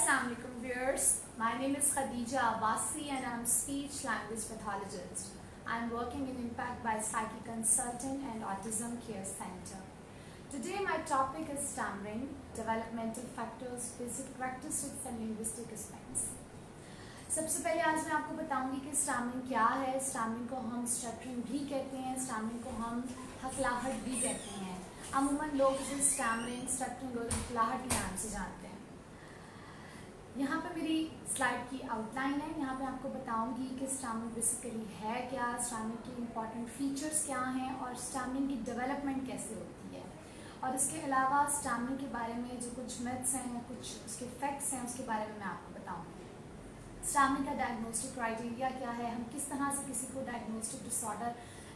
Assalamualaikum viewers. My name is Khadija Abbasi and I'm speech language pathologist. I'm working in Impact by Psyche Consultant and Autism Care Center. Today my topic is stammering, developmental factors, basic characteristics and linguistic aspects. सबसे पहले आज मैं आपको बताऊंगी कि stammering क्या है। Stammering को हम स्टटरिंग भी कहते हैं, स्टैमरिंग को हम हकलाहट भी कहते हैं। अमूमन लोग इसे स्टैमरिंग, स्टटरिंग और हकलाहट के नाम से जानते हैं। यहाँ पे मेरी स्लाइड की आउटलाइन है। यहाँ पे आपको बताऊंगी कि स्टैमरिंग बेसिकली है क्या, स्टैमरिंग की इम्पॉर्टेंट फीचर्स क्या हैं और स्टैमरिंग की डेवलपमेंट कैसे होती है। और इसके अलावा स्टैमरिंग के बारे में जो कुछ मिथ्स हैं या कुछ उसके फैक्ट्स हैं उसके बारे में मैं आपको बताऊंगी। स्टैमरिंग का डायग्नोस्टिक क्राइटेरिया क्या है, हम किस तरह से किसी को डायग्नोस्टिक डिसऑर्डर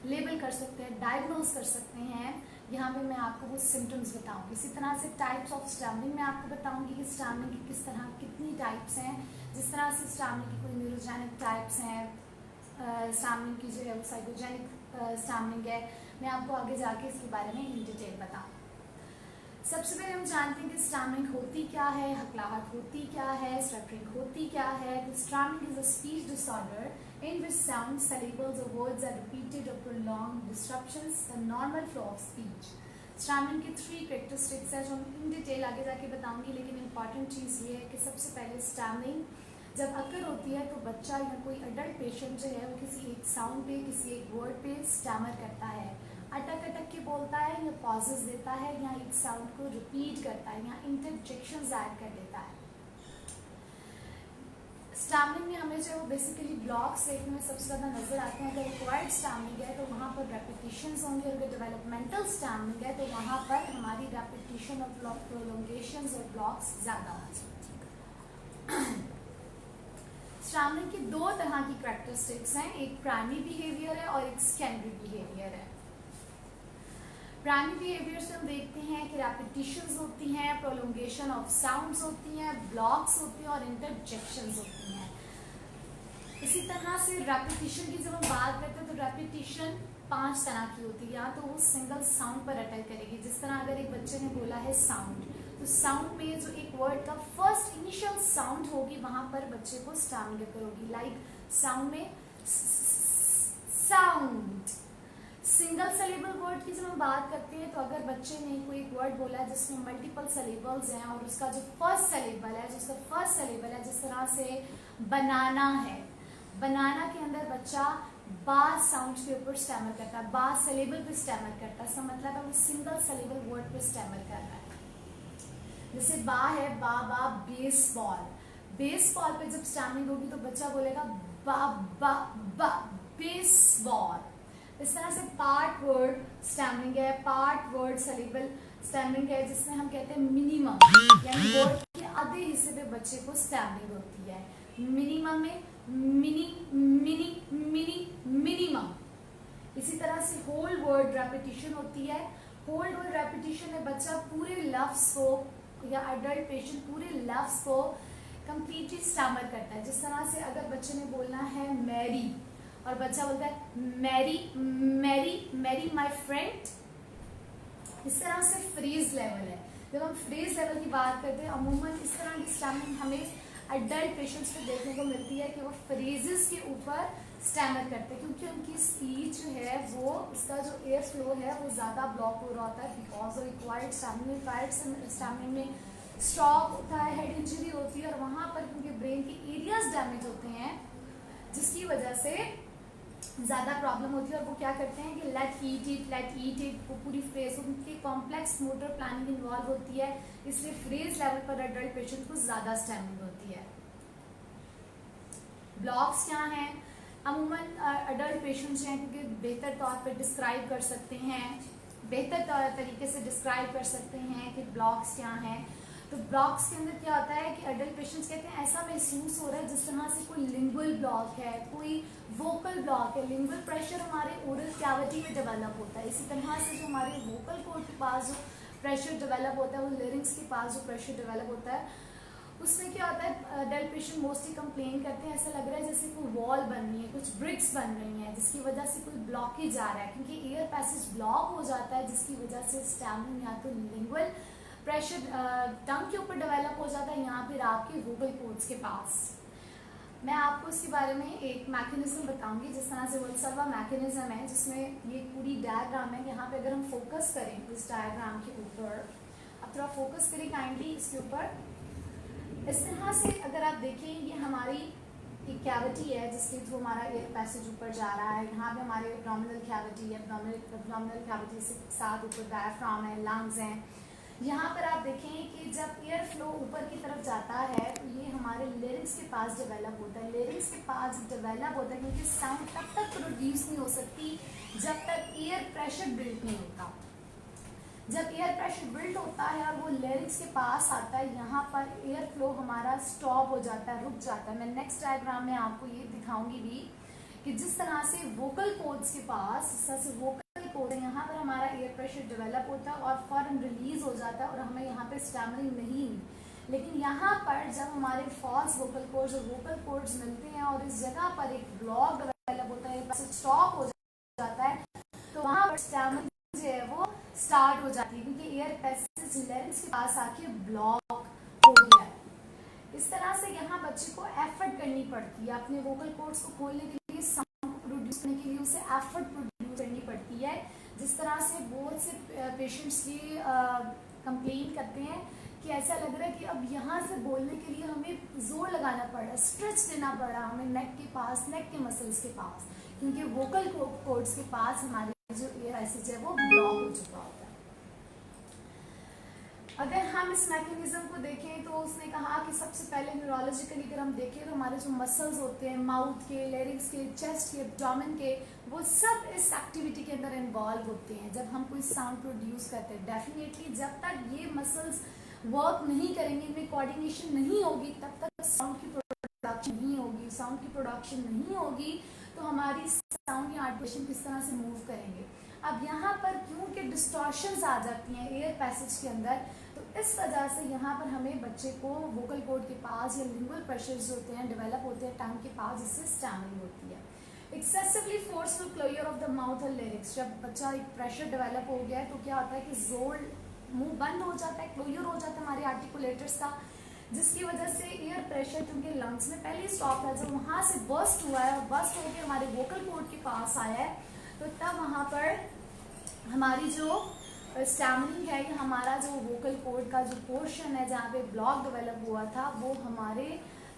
लेबल कर सकते हैं, डायग्नोज कर सकते हैं। यहाँ पे मैं आपको वो सिम्टम्स बताऊंगी। इसी तरह से टाइप्स ऑफ स्टैमरिंग मैं आपको बताऊंगी कि स्टैमरिंग की किस तरह कितनी टाइप्स हैं। जिस तरह से स्टैमरिंग की कोई न्यूरोजेनिक टाइप्स हैं, स्टैमरिंग की जो है वो साइकोजेनिक स्टैमरिंग है। मैं आपको आगे जाके इसके बारे में इन डिटेल बताऊँ। सबसे पहले हम जानते हैं कि स्टैमरिंग होती क्या है, हकलाहट होती क्या है, स्टटरिंग होती क्या है। तो stammering is a speech disorder in which sounds, syllables or words are repeated or prolonged, disruptions the normal flow of speech. Stammering के 3 कैरेक्टरिस्टिक्स है जो हम इन डिटेल आगे जाके बताऊंगी, लेकिन इंपॉर्टेंट चीज़ ये है कि सबसे पहले स्टैमरिंग जब अकर होती है तो बच्चा या कोई अडल्ट पेशेंट जो है वो किसी एक साउंड पे, किसी एक वर्ड पे स्टैमर करता है, अटक अटक के बोलता है या पॉजेस देता है या एक साउंड को रिपीट करता है या इंटरजेक्शंस ऐड कर देता है। स्टैमरिंग में हमें जो बेसिकली ब्लॉक्स देखने में सबसे ज़्यादा नजर आते हैं। अगर एक्वायर्ड स्टैमरिंग है तो वहाँ पर रेपिटेशंस होंगे, और अगर डेवलपमेंटल स्टैमरिंग है तो वहाँ पर हमारी रेपिटेशन और प्रोलोंगेशंस और ब्लॉक्स ज़्यादा होंगे। स्टैमरिंग की 2 तरह की कैरेक्टरिस्टिक्स हैं, एक प्राइमरी बिहेवियर है और एक सेकेंडरी बिहेवियर है। प्राइमरी बिहेवियर से हम देखते हैं कि रेपिटेशंस होती हैं, प्रोलोंगेशन ऑफ साउंड्स होती हैं, ब्लॉक्स होती हैं और इंटरजेक्शंस होती हैं। इसी तरह से रेपिटेशन की जब हम बात करते हैं तो रेपिटेशन 5 तरह की होती है। या तो वो सिंगल साउंड पर अटैक करेगी, जिस तरह अगर एक बच्चे ने बोला है साउंड, तो साउंड में जो एक वर्ड का फर्स्ट इनिशियल साउंड होगी वहां पर बच्चे को स्टैमरिंग करोगी। लाइक साउंड में साउंड। सिंगल सेलेबल वर्ड की जब हम बात करते हैं तो अगर बच्चे ने कोई एक वर्ड बोला है जिसमें मल्टीपल सेलेबल्स हैं और उसका जो फर्स्ट सेलेबल है, जिस तरह से बनाना है, बनाना के अंदर बच्चा बा साउंड के ऊपर स्टैमर करता है, बा सेलेबल पे स्टैमर करता है। इसका मतलब है वो सिंगल सेलेबल वर्ड पे स्टैमर कर रहा है। जैसे बा है, बा बा बेसबॉल, बेसबॉल पे जब स्टैमरिंग होगी तो बच्चा बोलेगा बा बा बा बेसबॉल। इस तरह से पार्ट वर्ड स्टैमरिंग है, पार्ट वर्ड सेलेबल स्टैमरिंग है, जिसमें हम कहते हैं मिनिमम, यानी वर्ड के आधे हिस्से पे बच्चे को स्टैमरिंग होती है। मिनिमम में मिनी मिनी मिनी मिनिमम। इसी तरह से होल वर्ड रेपिटेशन होती है। होल वर्ड रेपिटेशन में बच्चा पूरे लफ्ज को या अडल्ट पेशेंट पूरे लफ्ज को कंप्लीटली स्टैमर करता है। जिस तरह से अगर बच्चे ने बोलना है मैरी और बच्चा बोलता है Mary Mary Mary my friend, इस तरह से फ्रेज लेवल है। जब हम फ्रेज लेवल की बात करते हैं अमूमन इस तरह की स्टैमरिंग हमें अडल्ट पेशेंट्स पे देखने को मिलती है कि वो फ्रेजेस के ऊपर स्टैमर करते हैं, क्योंकि उनकी स्पीच जो है वो उसका जो एयर फ्लो है वो ज़्यादा ब्लॉक हो रहा होता है बिकॉज ऑफ रिक्वायर्ड स्टैमरिंग में स्ट्रोक होता है, हेड इंजरी होती है और वहाँ पर क्योंकि ब्रेन के एरियाज डैमेज होते हैं जिसकी वजह से ज़्यादा प्रॉब्लम होती है। और वो क्या करते हैं कि लेट ईट इट, वो पूरी फ्रेज उनकी कॉम्प्लेक्स मोटर प्लानिंग इन्वॉल्व होती है, इसलिए फ्रेज लेवल पर अडल्ट पेशेंट को ज़्यादा स्टैमरिंग होती है। ब्लॉक्स क्या हैं? अमूमन अडल्ट पेशेंट्स हैं क्योंकि बेहतर तौर पर डिस्क्राइब कर सकते हैं, बेहतर तरीके से डिस्क्राइब कर सकते हैं कि ब्लॉक्स क्या हैं। तो ब्लॉक्स के अंदर क्या होता है कि अडल्ट पेशेंट्स कहते हैं ऐसा महसूस हो रहा है जिस तरह से कोई लिंगुअल ब्लॉक है, कोई वोकल ब्लॉक है। लिंगुअल प्रेशर हमारे ओरल कैविटी में डेवलप होता है, इसी तरह से जो हमारे वोकल कोर्ड के पास जो प्रेशर डेवलप होता है, वो लिरिक्स के पास जो प्रेशर डेवलप होता है, उसमें क्या होता है अडल्ट पेशेंट मोस्टली कंप्लेन करते हैं ऐसा लग रहा है जैसे कोई वॉल बन रही है, कुछ ब्रिक्स बन रही हैं, जिसकी वजह से कोई ब्लॉकेज आ रहा है, क्योंकि एयर पैसेज ब्लॉक हो जाता है जिसकी वजह से स्टैमरिंग या तो लिंगुअल प्रेशर टंग के ऊपर डेवलप हो जाता है, यहाँ फिर आपके वोकल कोर्ड्स के पास। मैं आपको इसके बारे में एक मैकेनिज्म बताऊंगी, जिस तरह से वोल्सरवा मैकेनिज्म है, जिसमें ये पूरी डायग्राम है। यहाँ पे अगर हम फोकस करें इस डायग्राम के ऊपर, अब थोड़ा फोकस करें काइंडली इसके ऊपर। इस तरह से अगर आप देखें, ये हमारी एक कैविटी है जिसके थ्रू हमारा एयर पैसेज ऊपर जा रहा है। यहाँ पे हमारे एब्डोमिनल कैविटी है, एब्डोमिनल कैविटी से साथ ऊपर डायफ्राम है, लंग्स हैं। यहाँ पर आप देखें कि जब एयर फ्लो ऊपर की तरफ जाता है तो ये हमारे लेरिंग्स के पास डेवलप होता है। लेरिंग्स के पास डेवलप होता है क्योंकि साउंड तब तक प्रोड्यूस नहीं हो सकती जब तक एयर प्रेशर बिल्ड नहीं होता। जब एयर प्रेशर बिल्ड होता है और वो लेरिंग्स के पास आता है, यहाँ पर एयर फ्लो हमारा स्टॉप हो जाता है, रुक जाता है। मैं नेक्स्ट डायग्राम में आपको ये दिखाऊंगी भी कि जिस तरह से वोकल कोर्ड्स के पास, जिस तरह से वोकल कोर्ड यहाँ पर हमारा एयर प्रेशर डेवलप होता है और फौरन रिलीज हो जाता है और हमें यहाँ पे स्टैमरिंग नहीं हुई। लेकिन यहाँ पर जब हमारे फॉल्स वोकल कोर्ड्स और वोकल कोर्ड्स मिलते हैं और इस जगह पर एक ब्लॉक डेवलप होता है, स्टॉप हो जाता है, तो वहाँ पर स्टैमरिंग जो है वो स्टार्ट हो जाती है क्योंकि एयर पैसेज लेरिंग्स के पास आके ब्लॉक हो गया है। इस तरह से यहाँ बच्चे को एफर्ट करनी पड़ती है अपने वोकल कोर्ड्स को खोलने के लिए, साउंड प्रोड्यूस करने के लिए उसे एफर्ट प्रोड्यूस करनी पड़ती है। जिस तरह से बहुत से पेशेंट्स ये कंप्लेन करते हैं कि ऐसा लग रहा है कि अब यहाँ से बोलने के लिए हमें जोर लगाना पड़ रहा, स्ट्रेच देना पड़ रहा हमें नेक के पास, नेक के मसल्स के पास, क्योंकि वोकल कोर्ड्स के पास हमारे जो एयर पैसेज है वो ब्लॉक हो चुका होता है। अगर हम इस मैकेनिज्म को देखें तो उसने कहा कि सबसे पहले न्यूरोलॉजिकली अगर हम देखें तो हमारे जो मसल्स होते हैं माउथ के, लेरिंग्स के, चेस्ट के, एब्डोमेन के, वो सब इस एक्टिविटी के अंदर इन्वॉल्व होते हैं जब हम कोई साउंड प्रोड्यूस करते हैं। डेफिनेटली जब तक ये मसल्स वर्क नहीं करेंगे, इनमें कोऑर्डिनेशन नहीं होगी, तब तक साउंड की प्रोडक्शन नहीं होगी। साउंड की प्रोडक्शन नहीं होगी तो हमारी साउंड या आर्टिकुलेशन किस तरह से मूव करेंगे। अब यहाँ पर क्योंकि डिस्टॉर्शंस आ जाती हैं एयर पैसेज के अंदर, तो इस वजह से यहाँ पर हमें बच्चे को वोकल कोर्ड के पास या लिंगुअल प्रेशर्स जो होते हैं डेवलप होते हैं टंग के पास, जिससे स्टैमरिंग होती है। Excessively forceful closure of the mouth और लिरिक्स, जब बच्चा एक प्रेशर डेवलप हो गया है तो क्या होता है कि जोर मुंह बंद हो जाता है, क्लोजर हो जाता है हमारे आर्टिकुलेटर्स का, जिसकी वजह से एयर प्रेशर क्योंकि लंग्स में पहले ही स्टॉप है, जब वहाँ से बर्स्ट हुआ है और बर्स्ट होकर हमारे वोकल कोर्ड के पास आया है, तो तब वहाँ पर हमारी जो स्टैमरिंग है, हमारा जो वोकल कोर्ड का जो पोर्शन है जहाँ पे ब्लॉक डेवलप हुआ था, वो हमारे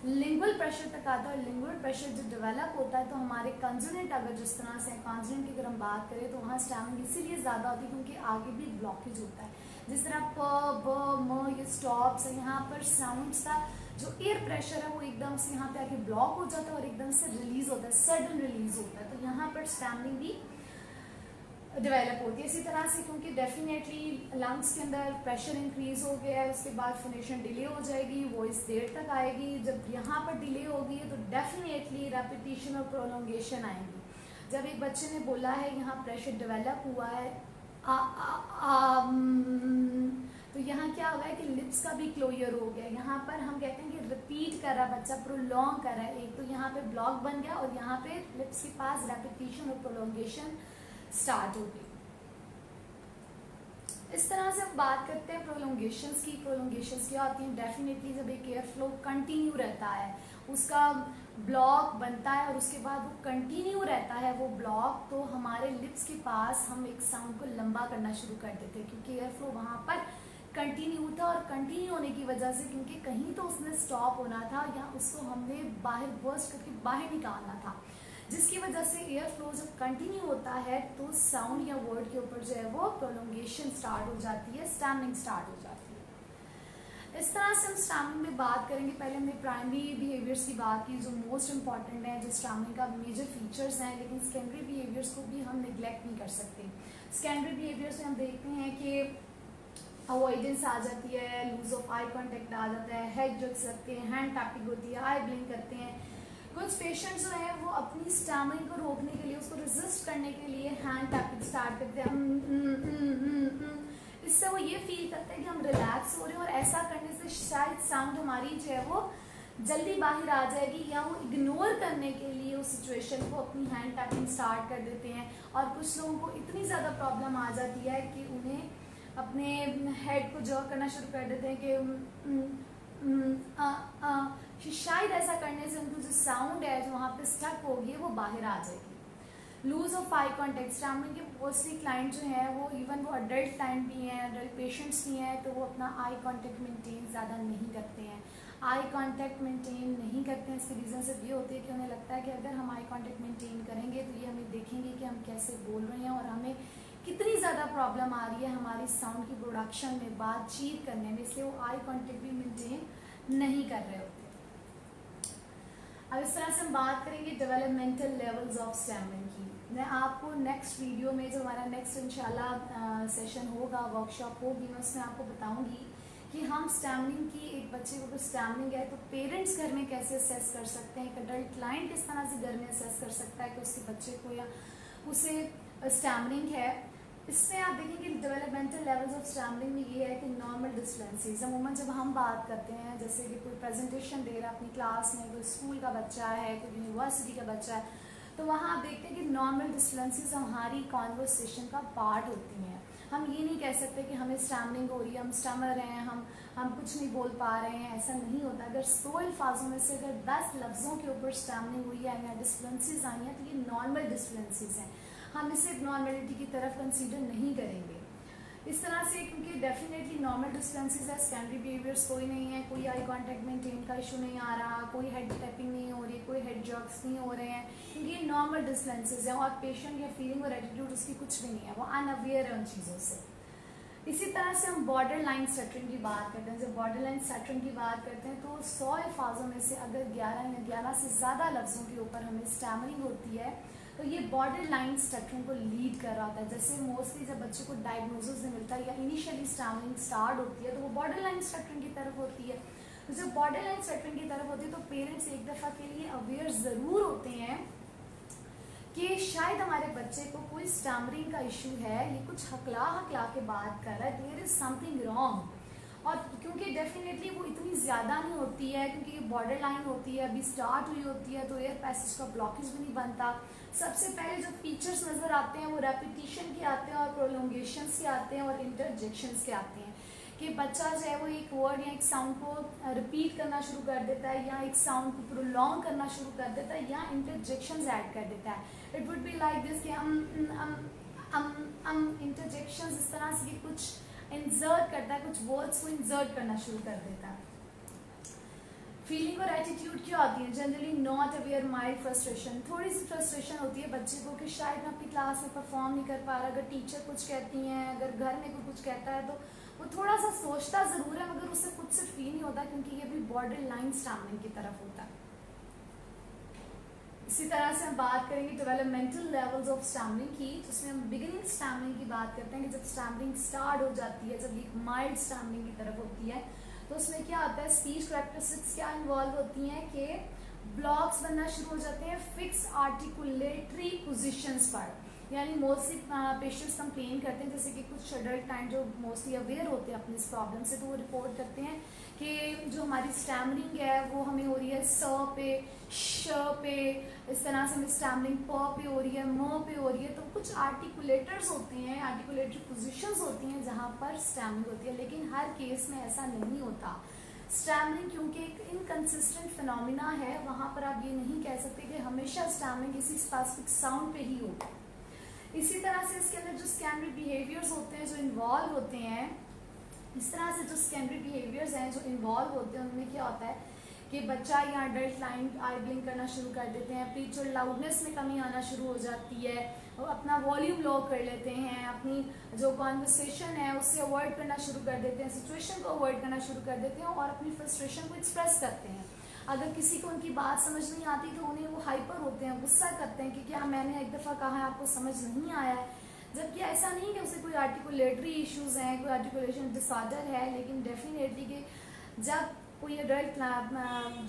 लिंगुअल प्रेशर तक आता है। लिंगुअल प्रेशर जब डेवलप होता है तो हमारे कंसोनेंट, अगर जिस तरह से कंसोनेंट की अगर हम बात करें तो वहाँ स्टैमरिंग इसीलिए ज़्यादा होती है क्योंकि आगे भी ब्लॉकेज होता है। जिस तरह प, ब, म, ये स्टॉप्स है, यहाँ पर साउंड्स का जो एयर प्रेशर है वो एकदम से यहाँ पे आके ब्लॉक हो जाता है और एकदम से रिलीज होता है, सडन रिलीज होता है, तो यहाँ पर स्टैमरिंग भी डेवलप होती है। इसी तरह से क्योंकि डेफिनेटली लंग्स के अंदर प्रेशर इंक्रीज हो गया है, उसके बाद फिनिशन डिले हो जाएगी, वॉइस देर तक आएगी। जब यहाँ पर डिले होगी तो डेफिनेटली रेपिटेशन और प्रोलोंगेशन आएंगी। जब एक बच्चे ने बोला है यहाँ प्रेशर डेवलप हुआ है तो यहाँ क्या होगा कि लिप्स का भी क्लोजर हो गया। यहाँ पर हम कहते हैं कि रिपीट कर रहा बच्चा, प्रोलॉन्ग कर रहा है एक, तो यहाँ पे ब्लॉक बन गया और यहाँ पे लिप्स के पास रेपिटेशन और प्रोलोंगेशन स्टार्ट हो गई। इस तरह से हम बात करते हैं प्रोलोंगेशंस की। प्रोलोंगेशंस क्या होती हैं? डेफिनेटली जब एक एयर फ्लो कंटिन्यू रहता है, उसका ब्लॉक बनता है और उसके बाद वो कंटिन्यू रहता है वो ब्लॉक, तो हमारे लिप्स के पास हम एक साउंड को लंबा करना शुरू कर देते हैं क्योंकि एयर फ्लो वहाँ पर कंटिन्यू था और कंटिन्यू होने की वजह से क्योंकि कहीं तो उसने स्टॉप होना था या उसको हमने बाहर बर्स्ट करके बाहर निकालना था, जिसकी वजह से एयर फ्लो जब कंटिन्यू होता है तो साउंड या वर्ड के ऊपर जो है वो प्रोलोंगेशन स्टार्ट हो जाती है, स्टैमरिंग स्टार्ट हो जाती है। इस तरह से हम स्टैमरिंग में बात करेंगे। पहले हमने प्राइमरी बिहेवियर्स की बात की जो मोस्ट इंपॉर्टेंट है, जो स्टैमरिंग का मेजर फीचर्स हैं, लेकिन सेकेंडरी बिहेवियर्स को भी हम निगलेक्ट नहीं कर सकते। सेकेंडरी बिहेवियर्स में हम देखते हैं कि अवॉइडेंस आ जाती है, लूज ऑफ आई कॉन्टेक्ट आ जाता है, हेड जग सकते हैं, हैंड टैपिंग होती है, आई ब्लिंक करते हैं। कुछ पेशेंट्स जो हैं वो अपनी स्टैमरिंग को रोकने के लिए, उसको रेजिस्ट करने के लिए हैंड टैपिंग स्टार्ट करते हैं। इससे वो ये फील करते हैं कि हम रिलैक्स हो रहे हैं और ऐसा करने से शायद साउंड हमारी जो है वो जल्दी बाहर आ जाएगी, या वो इग्नोर करने के लिए उस सिचुएशन को अपनी हैंड टैपिंग स्टार्ट कर देते हैं। और कुछ लोगों को इतनी ज़्यादा प्रॉब्लम आ जाती है कि उन्हें अपने हेड को जर्क करना शुरू कर देते हैं कि शायद ऐसा करने से उनको जो साउंड है जो वहाँ पे स्टक होगी वो बाहर आ जाएगी। Lose of eye contact, stammering के मोस्टली क्लाइंट जो हैं वो इवन वो अडल्ट क्लाइंट भी हैं, अडल्ट पेशेंट्स भी हैं, तो वो अपना आई कॉन्टेक्ट मेंटेन ज़्यादा नहीं करते हैं। आई कॉन्टेक्ट मेंटेन नहीं करते हैं, इसके रीज़न सिर्फ ये होती है कि उन्हें लगता है कि अगर हम आई कॉन्टेक्ट मेंटेन करेंगे तो ये हमें देखेंगे कि हम कैसे बोल रहे हैं और हमें कितनी ज़्यादा प्रॉब्लम आ रही है हमारी साउंड की प्रोडक्शन में, बातचीत करने में, इसलिए वो आई कॉन्टेक्ट भी मेंटेन नहीं कर रहे होते। अब इस तरह से हम बात करेंगे डेवलपमेंटल लेवल्स ऑफ स्टैमरिंग की। मैं आपको नेक्स्ट वीडियो में जो हमारा नेक्स्ट इंशाल्लाह सेशन होगा, वर्कशॉप होगी, मैं उसमें आपको बताऊंगी कि हम स्टैमरिंग की, एक बच्चे को अगर स्टैमरिंग है तो पेरेंट्स घर में कैसे असेस कर सकते हैं, एक अडल्ट क्लाइंट किस तरह से घर में असेस कर सकता है कि उसके बच्चे को या उसे स्टैमरिंग है। इसमें आप देखेंगे डेवलपमेंटल लेवल्स ऑफ स्टैमरिंग में ये है कि नॉर्मल डिस्फ्लुएंसीज, अमूमन जब हम बात करते हैं जैसे कि कोई प्रेजेंटेशन दे रहा है अपनी क्लास में, कोई स्कूल का बच्चा है, कोई यूनिवर्सिटी का बच्चा है, तो वहाँ आप देखते हैं कि नॉर्मल डिस्फ्लुएंसीज हमारी कॉन्वर्सेशन का पार्ट होती हैं। हम ये नहीं कह सकते कि हमें स्टैमरिंग हो रही है, हम स्टमर हैं, हम कुछ नहीं बोल पा रहे हैं, ऐसा नहीं होता। अगर 100 अल्फाजों में से अगर 10 लफ्ज़ों के ऊपर स्टैमरिंग हुई है या डिस्फ्लुएंसीज आई हैं तो ये नॉर्मल डिस्फ्लुएंसीज हैं, हम इसे नॉर्मेलिटी की तरफ कंसीडर नहीं करेंगे इस तरह से, क्योंकि डेफिनेटली नॉर्मल डिस्फ्लुएंसीज है, सेकेंडरी बिहेवियर्स कोई नहीं है, कोई आई कांटेक्ट मेंटेन का इशू नहीं आ रहा, कोई हेड टैपिंग नहीं हो रही, कोई हेड जर्क्स नहीं हो रहे हैं, क्योंकि ये नॉर्मल डिस्फ्लुएंसीज है और पेशेंट या फीलिंग और एटीट्यूड उसकी कुछ भी नहीं है, वो अनअवेयर है उन चीज़ों से। इसी तरह से हम बॉर्डर लाइन स्टटरिंग की बात करते हैं। जब बॉर्डर लाइन स्टटरिंग की बात करते हैं तो 100 अल्फाजों में से अगर 11 या 11 से ज़्यादा लफ्ज़ों के ऊपर हमें स्टैमरिंग होती है तो ये बॉर्डर लाइन स्टटरिंग को लीड कर रहा होता है। जैसे मोस्टली जब बच्चे को डायग्नोसिस नहीं मिलता या इनिशियली स्टैमरिंग स्टार्ट होती है तो वो बॉर्डर लाइन स्टटरिंग की तरफ होती है। तो जब बॉर्डर लाइन स्टटरिंग की तरफ होती है तो पेरेंट्स एक दफ़ा के लिए अवेयर ज़रूर होते हैं कि शायद हमारे बच्चे को कोई स्टैमरिंग का इशू है, ये कुछ हकला के बात कर रहा है, देयर इज समथिंग रॉन्ग। और क्योंकि डेफिनेटली वो इतनी ज़्यादा नहीं होती है, क्योंकि ये बॉर्डर लाइन होती है, अभी स्टार्ट हुई होती है, तो एयर पैसेज का ब्लॉकेज भी नहीं बनता। सबसे पहले जो फीचर्स नज़र आते हैं वो रेपिटिशन के आते हैं और प्रोलोंगेशंस के आते हैं और इंटरजेक्शंस के आते हैं, कि बच्चा जो है वो एक वर्ड या एक साउंड को रिपीट करना शुरू कर देता है या एक साउंड को प्रोलॉन्ग करना शुरू कर देता है या इंटरजेक्शंस ऐड कर देता है। It would be like this कि इंटरजेक्शंस इस तरह से कि कुछ इंसर्ट करता है, कुछ वर्ड्स को इंसर्ट करना शुरू कर देता है। फीलिंग और एटीट्यूड क्या होती है? Generally not aware, mild frustration, थोड़ी सी फ्रस्ट्रेशन होती है बच्चे को कि शायद मैं अपनी क्लास में परफॉर्म नहीं कर पा रहा, अगर टीचर कुछ कहती हैं, अगर घर में कोई कुछ कहता है तो वो थोड़ा सा सोचता ज़रूर है मगर उससे खुद से फील नहीं होता, क्योंकि ये भी बॉर्डर लाइन स्टैमरिंग की तरफ होता है। इसी तरह से हम बात करेंगे डेवलपमेंटल लेवल्स ऑफ स्टैमरिंग की, जिसमें हम बिगिनिंग स्टैमरिंग की बात करते हैं कि जब स्टैमरिंग स्टार्ट हो जाती है, जब एक माइल्ड स्टैमरिंग की तरफ होती है तो उसमें क्या होता है, स्पीच कैरेक्टरिस्टिक्स क्या इन्वॉल्व होती हैं कि ब्लॉक्स बनना शुरू हो जाते हैं फिक्स आर्टिकुलेटरी पोजीशंस पर। यानी मोस्टली पेशेंट्स कंप्लेन करते हैं, जैसे कि कुछ अडल्ट टाइम जो मोस्टली अवेयर होते हैं अपनी इस प्रॉब्लम से, तो वो रिपोर्ट करते हैं कि जो हमारी स्टैमरिंग है वो हमें हो रही है स पे, श पे, इस तरह से हमें स्टैमरिंग प पे हो रही है, म पे हो रही है। तो कुछ आर्टिकुलेटर्स होते हैं, आर्टिकुलेटरी पोजीशंस होती हैं जहाँ पर स्टैमरिंग होती है, लेकिन हर केस में ऐसा नहीं होता। स्टैमरिंग क्योंकि एक इनकंसिस्टेंट फिनोमिना है, वहाँ पर आप ये नहीं कह सकते कि हमेशा स्टैमरिंग किसी स्पेसिफिक साउंड पे ही हो। इसी तरह से इसके अंदर जो सेकेंडरी बिहेवियर्स होते हैं जो इन्वॉल्व होते हैं, इस तरह से जो सेकेंडरी बिहेवियर्स हैं जो इन्वॉल्व होते हैं उनमें क्या होता है कि बच्चा या अडल्ट लाइन आई ब्लिंक करना शुरू कर देते हैं, पिच और लाउडनेस में कमी आना शुरू हो जाती है, और अपना वॉल्यूम लो कर लेते हैं, अपनी जो कॉन्वर्सेशन है उससे अवॉइड करना शुरू कर देते हैं, सिचुएशन को अवॉइड करना शुरू कर देते हैं और अपनी फ्रस्ट्रेशन को एक्सप्रेस करते हैं। अगर किसी को उनकी बात समझ नहीं आती तो उन्हें वो हाइपर होते हैं, गुस्सा करते हैं कि क्या मैंने एक दफ़ा कहा है आपको समझ नहीं आया है, जबकि ऐसा नहीं कि उसे कोई आर्टिकुलेटरी इश्यूज़ हैं, कोई आर्टिकुलेशन डिसऑर्डर है। लेकिन डेफिनेटली कि जब कोई अडल्ट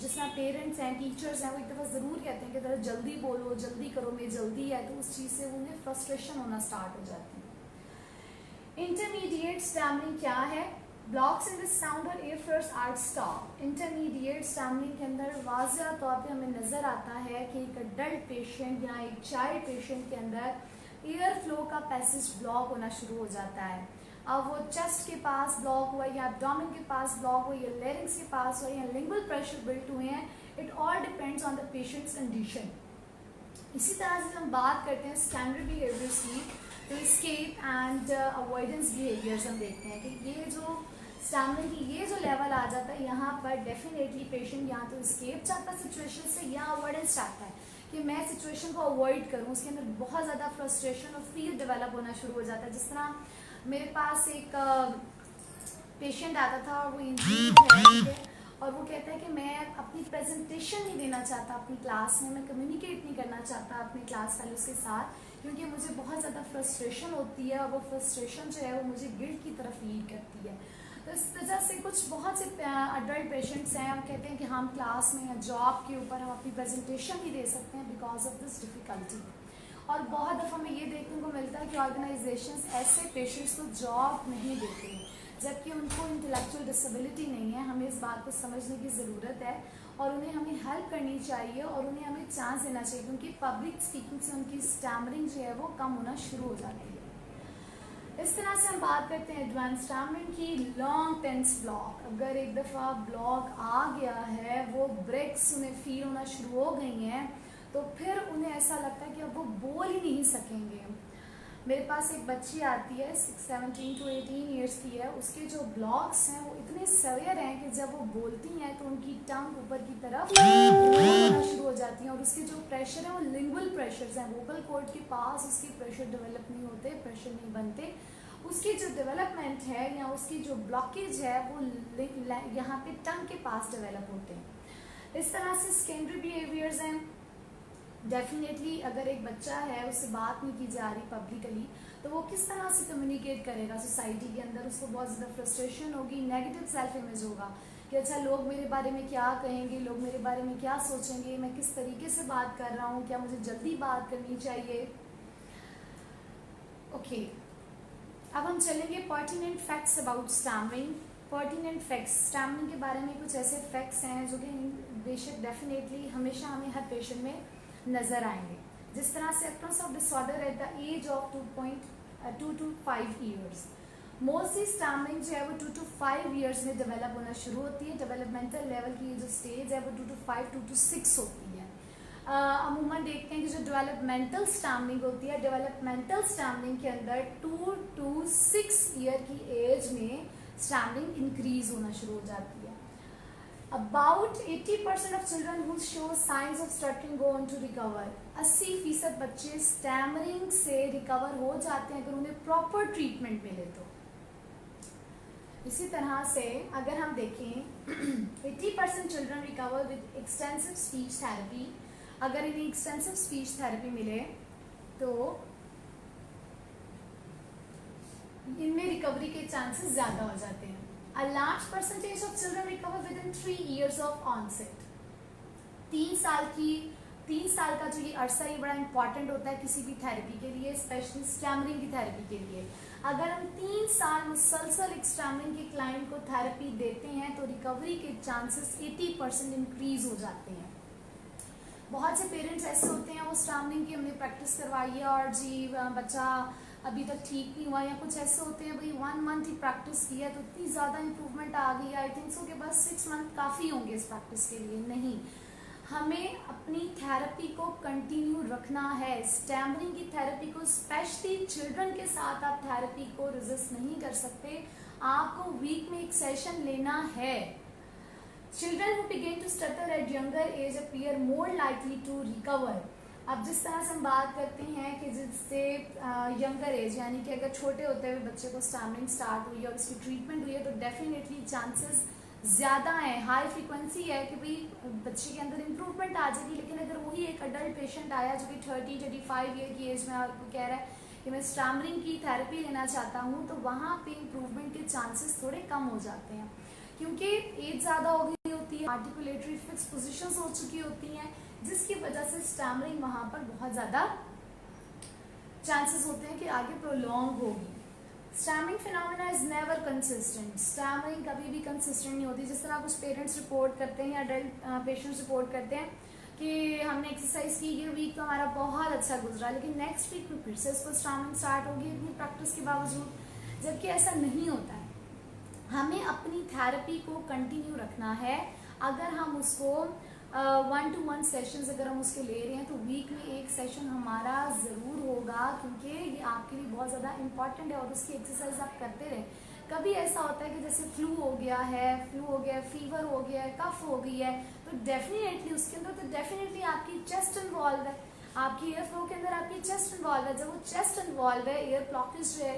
जिसमें पेरेंट्स हैं, टीचर्स हैं, वो एक दफ़ा ज़रूर कहते हैं कि ज़रा जल्दी बोलो, जल्दी करो, मैं जल्दी है, तो उस चीज़ से उन्हें फ्रस्ट्रेशन होना स्टार्ट हो जाती है। इंटरमीडिएट स्टैमरिंग क्या है? ब्लॉक्स इन द साउंड और air flows are stop. Intermediate stammering के अंदर वाज़ेह तौर पे हमें नज़र आता है कि एक अडल्ट पेशेंट या एक चाइल्ड पेशेंट के अंदर एयर फ्लो का पैसेज ब्लॉक होना शुरू हो जाता है। अब वो चेस्ट के पास ब्लॉक हुआ या एब्डोमेन के पास ब्लॉक हुआ या लेरिंग्स के पास हुआ या लिंगुअल प्रेशर बिल्ट हुए हैं, it all depends on the patients condition. इसी तरह से हम बात करते हैं स्टैंडर्ड बिहेवियर्स की, तो एस्केप एंड अवॉइडेंस बिहेवियर्स हम देखते हैं कि ये जो स्टैमिना की ये जो लेवल आ जाता है यहाँ पर डेफिनेटली पेशेंट या तो एस्केप चाहता है सिचुएशन से या अवॉइडेंस चाहता है कि मैं सिचुएशन को अवॉइड करूँ। उसके अंदर बहुत ज़्यादा फ्रस्ट्रेशन और फियर डेवलप होना शुरू हो जाता है। जिस तरह मेरे पास एक पेशेंट आता था और वो इंजीनियर है और वो कहता है कि मैं अपनी प्रेजेंटेशन नहीं देना चाहता अपनी क्लास में, मैं कम्युनिकेट नहीं करना चाहता अपने क्लास फेलोज के साथ क्योंकि मुझे बहुत ज़्यादा फ्रस्ट्रेशन होती है और वो फ्रस्ट्रेशन जो है वो मुझे गिल्ट की तरफ लीड करती है। तो इस वजह से कुछ बहुत से अडल्ट पेशेंट्स हैं, हम कहते हैं कि हम क्लास में या जॉब के ऊपर हम अपनी प्रेजेंटेशन नहीं दे सकते हैं बिकॉज ऑफ दिस डिफ़िकल्टी। और बहुत दफ़ा हमें ये देखने को मिलता है कि ऑर्गेनाइजेशंस ऐसे पेशेंट्स को जॉब नहीं देते हैं जबकि उनको इंटेलेक्चुअल डिसेबिलिटी नहीं है। हमें इस बात को समझने की ज़रूरत है और उन्हें हमें हेल्प करनी चाहिए और उन्हें हमें चांस देना चाहिए क्योंकि पब्लिक स्पीकिंग से उनकी स्टैमरिंग जो है वो कम होना शुरू हो जाती है। इस तरह से हम बात करते हैं एडवांस स्टैमरिंग की। लॉन्ग टेंस ब्लॉक, अगर एक दफ़ा ब्लॉक आ गया है, वो ब्रेक्स उन्हें फील होना शुरू हो गई हैं तो फिर उन्हें ऐसा लगता है कि अब वो बोल ही नहीं सकेंगे। मेरे पास एक बच्ची आती है 17 to 18 ईयर्स की है, उसके जो ब्लॉक्स हैं वो इतने सवेयर हैं कि जब वो बोलती हैं तो उनकी टंग ऊपर की तरफ होना शुरू हो जाती है और उसके जो प्रेशर है वो लिंगुअल प्रेशर्स हैं, वोकल कॉर्ड के पास उसके प्रेशर डेवलप नहीं होते, प्रेशर नहीं बनते। उसकी जो डेवलपमेंट है या उसकी जो ब्लॉकेज है वो यहाँ पे टंग के पास डेवलप होते हैं। इस तरह से सेकेंडरी बिहेवियर्स हैं। डेफिनेटली अगर एक बच्चा है उससे बात नहीं की जा रही पब्लिकली तो वो किस तरह से कम्युनिकेट करेगा सोसाइटी के अंदर, उसको बहुत ज़्यादा फ्रस्ट्रेशन होगी, नेगेटिव सेल्फ इमेज होगा कि अच्छा लोग मेरे बारे में क्या कहेंगे, लोग मेरे बारे में क्या सोचेंगे, मैं किस तरीके से बात कर रहा हूँ, क्या मुझे जल्दी बात करनी चाहिए। ओके, अब हम चलेंगे pertinent facts about stammering. Pertinent facts, stammering के बारे में कुछ ऐसे फैक्ट्स हैं जो कि बेशक डेफिनेटली हमेशा हमें हर पेशेंट में नज़र आएंगे। जिस तरह से अपनेस of disorder at the age of 2 to 5 years. Mostly stammering जो है वो 2 to 5 ईयर्स में डेवलप होना शुरू होती है। डेवलपमेंटल लेवल की जो स्टेज है वो 2 to 5, 2 to 6 होती है। अमूमन देखते हैं कि जो डेवलपमेंटल स्टैमरिंग होती है, डेवलपमेंटल स्टैमरिंग के अंदर 2 to 6 ईयर की एज में स्टैमरिंग इंक्रीज होना शुरू हो जाती है। About 80% of children who show signs of stuttering go on to recover. 80% बच्चे स्टैमरिंग से रिकवर हो जाते हैं अगर उन्हें प्रॉपर ट्रीटमेंट मिले तो। इसी तरह से अगर हम देखें 80% children recover with extensive speech therapy. अगर इन्हें एक्सटेंसिव स्पीच थेरेपी मिले तो इनमें रिकवरी के चांसेस ज़्यादा हो जाते हैं। A large percentage of children recover within 3 years of onset. 3 साल का जो ये अरसा ये बड़ा इंपॉर्टेंट होता है किसी भी थेरेपी के लिए, स्पेशली स्टैमरिंग की थेरेपी के लिए। अगर हम 3 साल मुसलसल एक स्टैमरिंग के क्लाइंट को थेरेपी देते हैं तो रिकवरी के चांसेस 80% इंक्रीज हो जाते हैं। बहुत से पेरेंट्स ऐसे होते हैं वो स्टैमरिंग की हमने प्रैक्टिस करवाई है और जी बच्चा अभी तक ठीक नहीं हुआ, या कुछ ऐसे होते हैं भाई 1 मंथ ही प्रैक्टिस किया तो इतनी ज़्यादा इम्प्रूवमेंट आ गई, आई थिंक सो कि बस 6 मंथ काफ़ी होंगे इस प्रैक्टिस के लिए। नहीं, हमें अपनी थेरेपी को कंटिन्यू रखना है। स्टैमरिंग की थेरेपी को, स्पेशली चिल्ड्रन के साथ आप थेरेपी को रेजिस्ट नहीं कर सकते, आपको वीक में एक सेशन लेना है। Children who begin to stutter at younger age appear more likely to recover. अब जिस तरह से हम बात करते हैं कि जिससे यंगर एज यानी कि अगर छोटे होते हुए बच्चे को स्टैमरिंग स्टार्ट हुई और उसकी ट्रीटमेंट हुई है तो डेफिनेटली चांसेस ज़्यादा हैं, हाई फ्रीक्वेंसी है कि भाई बच्चे के अंदर इम्प्रूवमेंट आ जाएगी। लेकिन अगर वही एक अडल्ट पेशेंट आया जो कि 30-35 ईयर की एज में आपको कह रहा है कि मैं स्टैमरिंग की थेरेपी लेना चाहता हूँ, तो वहाँ पे इम्प्रूवमेंट के चांसेस थोड़े कम हो जाते हैं क्योंकि एज ज़्यादा हो गई होती है, आर्टिकुलेटरी फिक्स पोजिशंस हो चुकी होती हैं, जिसकी वजह से स्टैमरिंग वहाँ पर बहुत ज़्यादा चांसेस होते हैं कि आगे प्रोलॉन्ग होगी। Stammering phenomena is never consistent. Stammering कभी भी कंसिस्टेंट नहीं होती। जिस तरह कुछ पेरेंट्स रिपोर्ट करते हैं या अडल्ट पेशेंट्स रिपोर्ट करते हैं कि हमने एक्सरसाइज की, ये वीक तो हमारा बहुत अच्छा गुजरा, लेकिन नेक्स्ट वीक में फिर से इसको स्टैमरिंग स्टार्ट होगी इतनी प्रैक्टिस के बावजूद। जबकि ऐसा नहीं होता है। हमें अपनी थेरेपी को कंटिन्यू रखना है। अगर हम उसको 1-to-1 सेशंस अगर हम उसके ले रहे हैं तो वीक में एक सेशन हमारा ज़रूर होगा, क्योंकि ये आपके लिए बहुत ज़्यादा इम्पॉर्टेंट है और उसकी एक्सरसाइज आप करते रहें। कभी ऐसा होता है कि जैसे फ्लू हो गया है, फीवर हो गया है, कफ हो गई है, तो डेफिनेटली उसके अंदर तो डेफिनेटली आपकी चेस्ट इन्वॉल्व है, आपकी एयर फ्लो के अंदर आपकी चेस्ट इन्वॉल्व है। जब वो चेस्ट इन्वॉल्व है, एयर ब्लॉकेज है,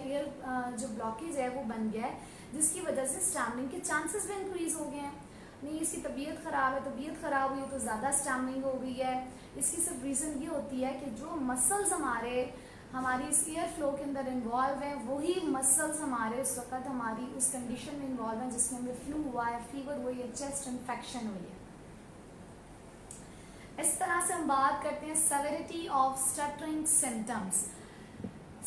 जो ब्लॉकेज है वो बन गया है, जिसकी वजह से स्टैमरिंग के चांसेस भी इंक्रीज हो गए हैं। नहीं, इसकी तबीयत ख़राब है, तबीयत ख़राब हुई तो ज़्यादा स्टैमरिंग हो गई है। इसकी सिर्फ रीज़न ये होती है कि जो मसल्स हमारी इस एयर फ्लो के अंदर इन्वॉल्व है, वही मसल्स हमारे उस वक्त हमारी उस कंडीशन में इन्वॉल्व है जिसमें हमें फ्लू हुआ है, फीवर हुई है, चेस्ट इन्फेक्शन हुई है। इस तरह से हम बात करते हैं severity of stuttering symptoms.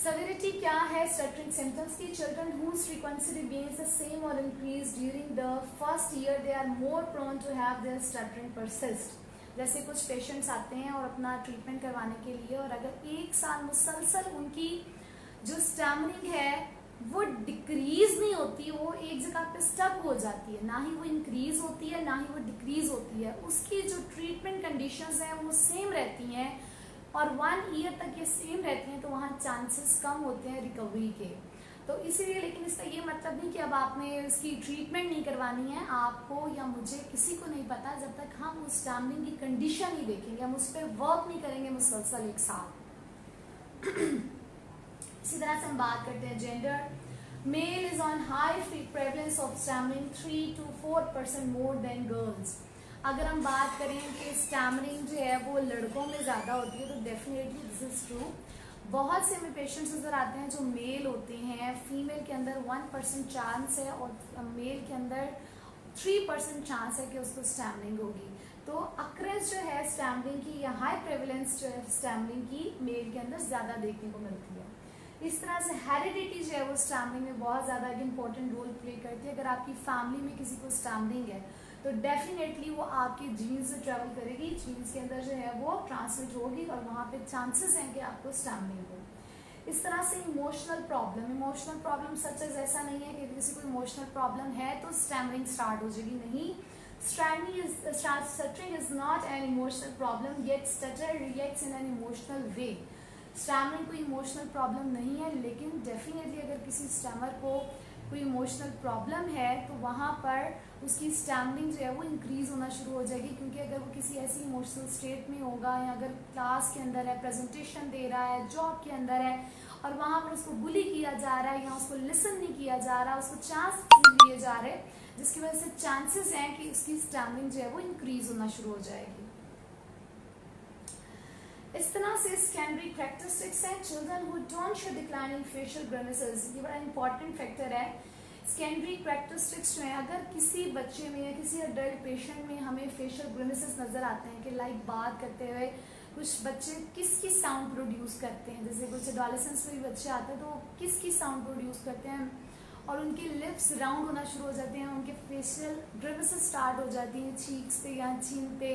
Severity क्या है स्टटरिंग सिम्टम्स की? Children whose frequency remains the same or increased during the first year, they are more prone to have their stuttering persist। जैसे कुछ पेशेंट्स आते हैं और अपना ट्रीटमेंट करवाने के लिए, और अगर 1 साल मुसलसल उनकी जो स्टैमरिंग है वो डिक्रीज नहीं होती, वो एक जगह पे स्टक हो जाती है, ना ही वो इंक्रीज होती है ना ही वो डिक्रीज होती है, उसकी जो ट्रीटमेंट कंडीशंस हैं वो सेम रहती हैं और 1 ईयर तक ये सेम रहती हैं, तो वहाँ चांसेस कम होते हैं रिकवरी के। तो इसीलिए, लेकिन इसका ये मतलब नहीं कि अब आपने इसकी ट्रीटमेंट नहीं करवानी है। आपको या मुझे किसी को नहीं पता जब तक हम उस स्टैमरिंग की कंडीशन ही देखेंगे, हम उस पर वर्क नहीं करेंगे मुसलसल 1 साल। इसी तरह से हम बात करते हैं gender. Male is on high prevalence of stammering 3 to 4% more than girls. अगर हम बात करें कि स्टैमरिंग जो है वो लड़कों में ज़्यादा होती है, तो डेफिनेटली दिस इज़ ट्रू। बहुत से हमें पेशेंट्स नज़र आते हैं जो मेल होते हैं, फीमेल के अंदर 1% चांस है और मेल के अंदर 3% चांस है कि उसको स्टैमरिंग होगी। तो अक्रेंस जो है स्टैमरिंग की या हाई प्रेवलेंस जो है स्टैमरिंग की मेल के अंदर ज़्यादा देखने को मिलती है। इस तरह से हेरिडिटी जो है वो स्टैमरिंग में बहुत ज़्यादा एक इंपॉर्टेंट रोल प्ले करती है। अगर आपकी फैमिली में किसी को स्टैमरिंग है तो डेफिनेटली वो आपके जीन्स से ट्रैवल करेगी, जीन्स के अंदर जो है वो ट्रांसमिट होगी और वहाँ पे चांसेस हैं कि आपको स्टैमरिंग हो। इस तरह से इमोशनल प्रॉब्लम सच एज ऐसा नहीं है कि किसी को इमोशनल प्रॉब्लम है तो स्टैमरिंग स्टार्ट हो जाएगी, नहीं। Stuttering is not an emotional problem, yet stutter reacts in an emotional way. Stammering कोई इमोशनल प्रॉब्लम नहीं है, लेकिन डेफिनेटली अगर किसी स्टैमर को कोई इमोशनल प्रॉब्लम है तो वहाँ पर उसकी स्टैमरिंग जो है वो इंक्रीज होना शुरू हो जाएगी, क्योंकि अगर वो किसी ऐसी इमोशनल स्टेट में होगा या अगर क्लास के अंदर है, प्रेजेंटेशन दे रहा है, जॉब के अंदर है और वहाँ पर उसको बुली किया जा रहा है या उसको लिसन नहीं किया जा रहा, उसको चांस दिए जा रहे, जिसकी वजह से चांसेस हैं कि उसकी स्टैमरिंग जो है वो इंक्रीज होना शुरू हो जाएगी। इस तरह से सेकेंडरी कैरेक्टरिस्टिक्स हैं। Children who don't show declining facial grimaces, ये बड़ा इंपॉर्टेंट फैक्टर है। सेकेंडरी कैरेक्टरिस्टिक्स जो है, अगर किसी बच्चे में या किसी अडल्ट पेशेंट में हमें फेशियल ग्रिमेसेस नज़र आते हैं कि लाइक बात करते हुए कुछ बच्चे किस साउंड प्रोड्यूस करते हैं, जैसे कुछ एडोलेसेंस में भी बच्चे आते हैं तो किस साउंड प्रोड्यूस करते हैं और उनके लिप्स राउंड होना शुरू हो जाते हैं, उनके फेशियल ग्रिमेसेस स्टार्ट हो जाती हैं चीक्स पे या चीन पे।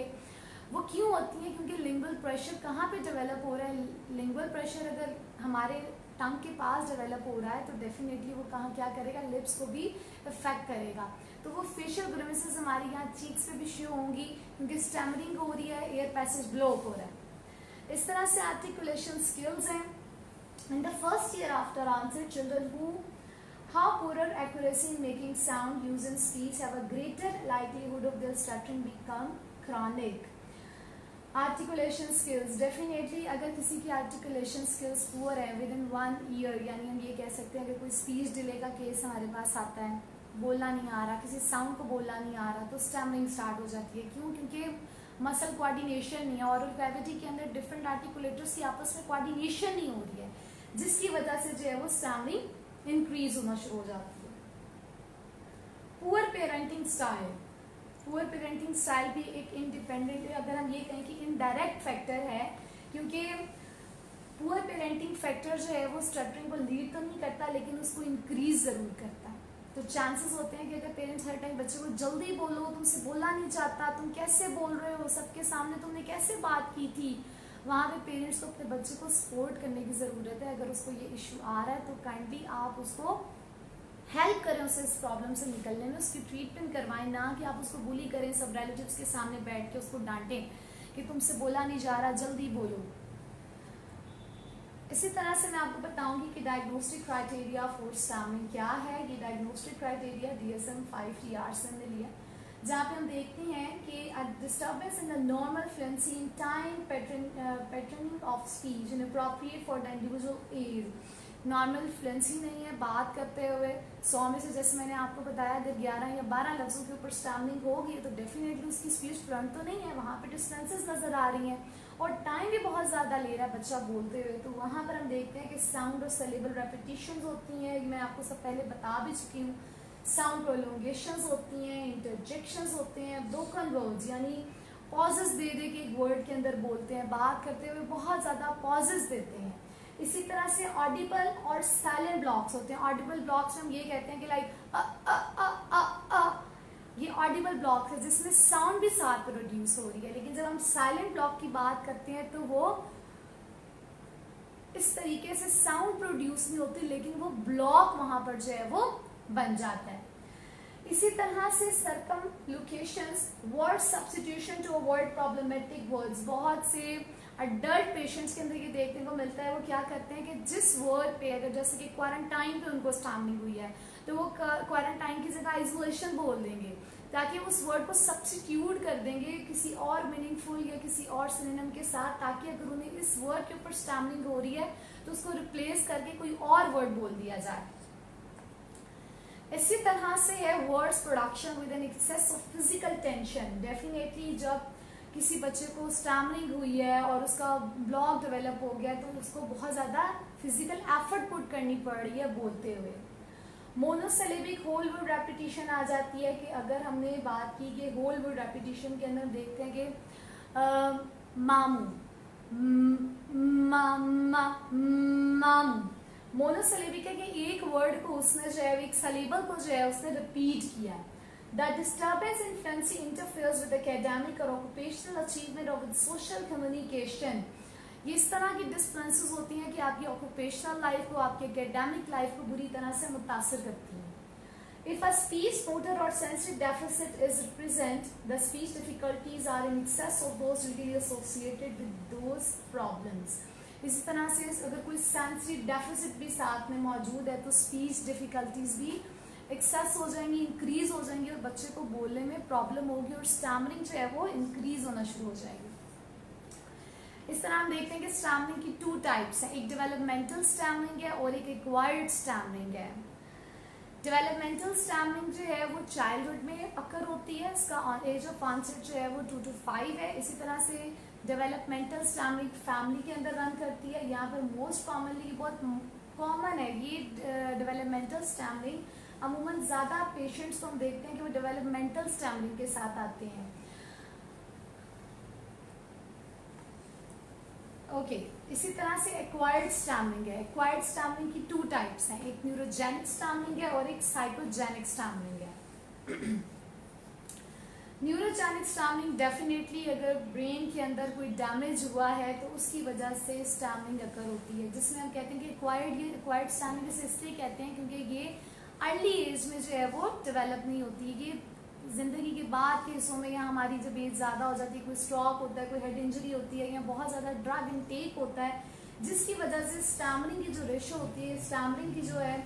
वो क्यों होती है? क्योंकि लिंगुअल प्रेशर कहाँ पे डेवलप हो रहा है। लिंगुअल प्रेशर अगर हमारे टंग के पास डेवलप हो रहा है तो डेफिनेटली वो कहाँ क्या करेगा, लिप्स को भी इफेक्ट करेगा। तो वो फेशियल ग्रिमेसेस हमारी यहाँ चीक्स पे भी शो होंगी क्योंकि स्टैमरिंग हो रही है, एयर पैसेज ब्लॉक हो रहा है। इस तरह से आर्टिकुलेशन स्किल्स हैं। In the first year after answer, children who have poorer accuracy in making sound use in speech have a greater likelihood of their stuttering become chronic। Articulation skills, definitely अगर किसी की articulation skills poor है with in 1 year, यानी हम ये कह सकते हैं अगर कोई स्पीच डिले का केस हमारे पास आता है, बोलना नहीं आ रहा, किसी साउंड को बोलना नहीं आ रहा, तो स्टैमरिंग स्टार्ट हो जाती है। क्यों? क्योंकि मसल कोऑर्डिनेशन नहीं है, ऑरल कैविटी के अंदर डिफरेंट आर्टिकुलेटर्स की आपस में कोऑर्डिनेशन नहीं हो रही है, जिसकी वजह से जो है वो स्टैमरिंग इंक्रीज होना शुरू हो जाती है। Poor parenting style, poor parenting style भी एक इंडिपेंडेंट, अगर हम ये कहें कि इनडायरेक्ट फैक्टर है, क्योंकि पुअर पेरेंटिंग फैक्टर जो है वो स्टटरिंग को लीड तो नहीं करता लेकिन उसको इंक्रीज ज़रूर करता है। तो चांसेस होते हैं कि अगर पेरेंट्स हर टाइम बच्चे को जल्दी बोलो, तुमसे बोलना नहीं चाहता, तुम कैसे बोल रहे हो, सबके सामने तुमने कैसे बात की थी, वहाँ पे पेरेंट्स को अपने बच्चे को सपोर्ट करने की ज़रूरत है। अगर उसको ये इशू आ रहा है तो काइंडली आप उसको हेल्प करें उसे इस प्रॉब्लम से निकलने में, उसकी ट्रीटमेंट करवाएं, ना कि आप उसको बुली करें, सब रिलेटिव्स के सामने बैठ के उसको डांटें कि तुमसे बोला नहीं जा रहा, जल्दी बोलो। इसी तरह से मैं आपको बताऊंगी कि डायग्नोस्टिक क्राइटेरिया फॉर स्टैमरिंग क्या है। ये डायग्नोस्टिक क्राइटेरिया DSM-5 TR से हमने लिया, जहाँ पे हम देखते हैं कि disturbance in the normal fluency in time patterning of speech inappropriate for the individual age. Normal fluency नहीं है, बात करते हुए 100 में से जैसे मैंने आपको बताया अगर 11 या 12 लफ्जों के ऊपर स्टैमरिंग होगी तो डेफिनेटली उसकी स्पीच फ्लुएंट तो नहीं है, वहाँ पे डिस्टेंसेस नजर आ रही हैं और टाइम भी बहुत ज़्यादा ले रहा है बच्चा बोलते हुए। तो वहाँ पर हम देखते हैं कि साउंड और सेलेबल रेपिटेशंस होती हैं, मैं आपको सब पहले बता भी चुकी हूँ। साउंड प्रोलोंगेशंस होती हैं, इंटरजेक्शंस होते हैं, ब्रोकन वर्ड्स यानी पॉजेस दे दे के एक वर्ड के अंदर बोलते हैं, बात करते हुए बहुत ज़्यादा पॉजेस देते हैं। इसी तरह से ऑडिबल और साइलेंट ब्लॉक्स होते हैं। ऑडिबल ब्लॉक्स में हम ये कहते हैं कि लाइक ये ऑडिबल ब्लॉक है जिसमें साउंड भी साथ प्रोड्यूस हो रही है, लेकिन जब हम साइलेंट ब्लॉक की बात करते हैं तो वो इस तरीके से साउंड प्रोड्यूस नहीं होती, लेकिन वो ब्लॉक वहां पर जो है वो बन जाता है। इसी तरह से circumlocutions, word substitution to avoid problematic words. बहुत से अडल्ट पेशेंट्स के अंदर ये देखने को मिलता है, वो क्या करते हैं कि जिस वर्ड पे अगर जैसे कि क्वारंटाइन पे उनको स्टैमरिंग हुई है तो वो क्वारंटाइन की जगह आइसोलेशन बोल देंगे, ताकि उस वर्ड को सब्स्टिट्यूट कर देंगे किसी और मीनिंगफुल या किसी और सिनोनिम के साथ, ताकि अगर उन्हें इस वर्ड के ऊपर स्टैमरिंग हो रही है तो उसको रिप्लेस करके कोई और वर्ड बोल दिया जाए। इसी तरह से है words production with an excess of physical tension. Definitely जब किसी बच्चे को स्टैमरिंग हुई है और उसका ब्लॉक डेवलप हो गया तो उसको बहुत ज़्यादा फिजिकल एफर्ट पुट करनी पड़ रही है बोलते हुए। मोनोसिलेबिक होल वर्ड रेपिटेशन आ जाती है कि अगर हमने बात की कि होल वर्ड रेपिटेशन के अंदर देखते हैं कि मामू, मामू। मोनोसिलेबिक है कि एक वर्ड को उसने जो है एक सलेबल को जो है उसने रिपीट किया। The disturbance in fluency interferes with academic or occupational achievement or with social communication. ये इस तरह की डिस्टर्बेंसेस होती हैं कि आपकी ऑक्यूपेशनल लाइफ को, आपकी एकेडमिक लाइफ को बुरी तरह से मुतासर करती हैं। If a speech, motor or sensory deficit is present, the speech difficulties are in excess of those usually associated with those problems. इसी तरह से अगर कोई सेंसरी डेफिसिट भी साथ में मौजूद है तो स्पीच डिफिकल्टीज भी एक्सेस हो जाएंगी, इंक्रीज हो जाएंगी और बच्चे को बोलने में प्रॉब्लम होगी और स्टैमरिंग जो है वो इंक्रीज होना शुरू हो जाएगी। इस तरह हम देखते हैं कि स्टैमरिंग की 2 टाइप्स हैं, एक डेवलपमेंटल स्टैमरिंग है और एक एक्वायर्ड स्टैमरिंग है। डेवलपमेंटल स्टैमरिंग जो है वो चाइल्डहुड में अकर होती है, इसका एज ऑफ ऑनसेट जो है वो 2 to 5 है। इसी तरह से डेवलपमेंटल स्टैमरिंग फैमिली के अंदर रन करती है। यहाँ पर मोस्ट कॉमनली बहुत कॉमन है ये डेवलपमेंटल स्टैमरिंग। अमूमन ज़्यादा पेशेंट्स को हम देखते हैं कि वो डेवलपमेंटल स्टैमरिंग के साथ आते हैं। ओके, इसी तरह से एक्वायर्ड स्टैमरिंग है। एक्वायर्ड स्टैमरिंग की 2 टाइप्स हैं, एक न्यूरोजेनिक स्टैमरिंग है और एक साइकोजेनिक स्टैमरिंग है। न्यूरोजेनिक स्टैमरिंग डेफिनेटली अगर ब्रेन के अंदर कोई डैमेज हुआ है तो उसकी वजह से स्टैमरिंग अकर होती है, जिसमें हम कहते हैं कि एक्वायर्ड स्टैमरिंग इसे इसलिए कहते हैं क्योंकि ये अर्ली एज में जो है वो डेवलप नहीं होती। ये ज़िंदगी के बाद के हिस्सों में या हमारी जब एज ज़्यादा हो जाती है, कोई स्ट्रोक होता है, कोई हेड इंजरी होती है या बहुत ज़्यादा ड्रग इनटेक होता है, जिसकी वजह से स्टैमरिंग की जो रेशो होती है, स्टैमरिंग की जो है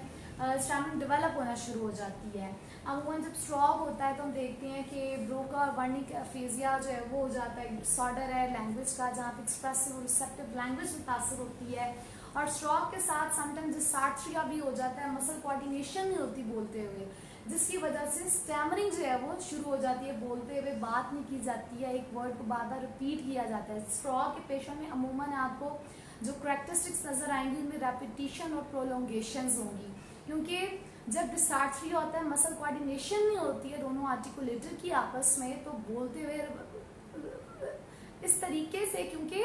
स्टैमरिंग डेवलप होना शुरू हो जाती है। अमूमन जब स्ट्रोक होता है तो हम देखते हैं कि ब्रोका और वर्निक एफेजिया जो है वो हो जाता है, डिसऑर्डर है लैंग्वेज का जहाँ पे एक्सप्रेसिव और रिसेप्टिव लैंग्वेज मुतासर होती है। और स्ट्रोक के साथ समटाइम्स डिसआर्थरिया भी हो जाता है, मसल कोऑर्डिनेशन नहीं होती बोलते हुए, जिसकी वजह से स्टैमरिंग जो है वो शुरू हो जाती है, बोलते हुए बात नहीं की जाती है, एक वर्ड को बार बार रिपीट किया जाता है। स्ट्रोक के पेशेंट में अमूमन आपको जो करैक्टरिस्टिक्स नजर आएंगी उनमें रेपिटेशन और प्रोलोंगेशंस होंगी, क्योंकि जब डिसआर्थरिया होता है, मसल कोऑर्डिनेशन नहीं होती है दोनों आर्टिकुलेटर की आपस में, तो बोलते हुए इस तरीके से क्योंकि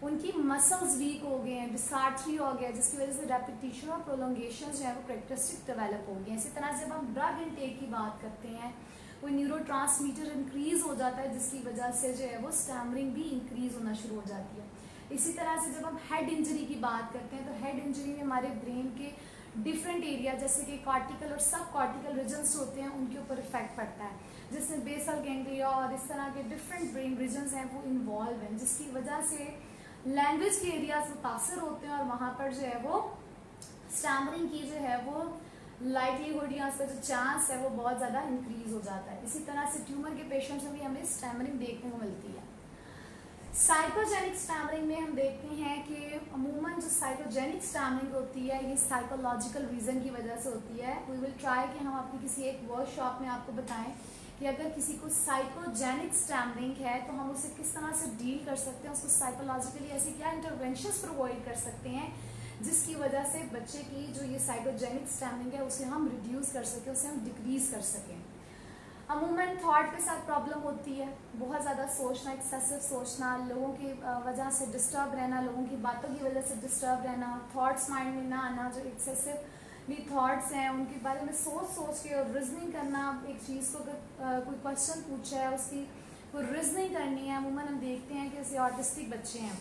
उनकी मसल्स वीक हो गए हैं, डिसआर्थरिया हो गया, जिसकी वजह से रेपिटेशन और प्रोलोंगेशन जो है वो कैरेक्टरिस्टिक डेवलप हो गए। इसी तरह से जब हम ड्रग इनटेक की बात करते हैं, कोई न्यूरोट्रांसमीटर इंक्रीज हो जाता है जिसकी वजह से जो है वो स्टैमरिंग भी इंक्रीज होना शुरू हो जाती है। इसी तरह से जब हम हेड इंजरी की बात करते हैं तो हेड इंजरी में हमारे ब्रेन के डिफरेंट एरिया जैसे कि कॉर्टिकल और सब कॉर्टिकल रीजन्स होते हैं उनके ऊपर इफेक्ट पड़ता है, जिसमें बेसल गैंग्लिया और इस तरह के डिफरेंट ब्रेन रीजन्स हैं वो इन्वॉल्व हैं, जिसकी वजह से लैंग्वेज के एरियाज मुतासर होते हैं और वहाँ पर जो है वो स्टैमरिंग की जो है वो लाइवलीहुड या उसका जो चांस है वो बहुत ज़्यादा इंक्रीज हो जाता है। इसी तरह से ट्यूमर के पेशेंट्स में भी हमें स्टैमरिंग देखने को मिलती है। साइकोजेनिक स्टैमरिंग में हम देखते हैं कि अमूमन जो साइकोजेनिक स्टैमरिंग होती है ये साइकोलॉजिकल रीज़न की वजह से होती है। वी विल ट्राई कि हम आपकी किसी एक वर्कशॉप में आपको बताएं कि अगर किसी को साइकोजेनिक स्टैमरिंग है तो हम उसे किस तरह से डील कर सकते हैं, उसको साइकोलॉजिकली ऐसी क्या इंटरवेंशंस प्रोवाइड कर सकते हैं जिसकी वजह से बच्चे की जो ये साइकोजेनिक स्टैमरिंग है उसे हम रिड्यूस कर सकें, उसे हम डिक्रीज कर सकें। अमूमन थॉट के साथ प्रॉब्लम होती है, बहुत ज़्यादा सोचना, एक्सेसिव सोचना, लोगों की वजह से डिस्टर्ब रहना, लोगों की बातों की वजह से डिस्टर्ब रहना, थॉट्स माइंड में ना आना, जो एक्सेसिवली थॉट्स हैं उनके बारे में सोच के और रीजनिंग करना, एक चीज़ को अगर कोई क्वेश्चन पूछा है उसकी कोई रीजनिंग करनी है। अमूमन हम देखते हैं कि जैसे ऑटिस्टिक बच्चे हैं,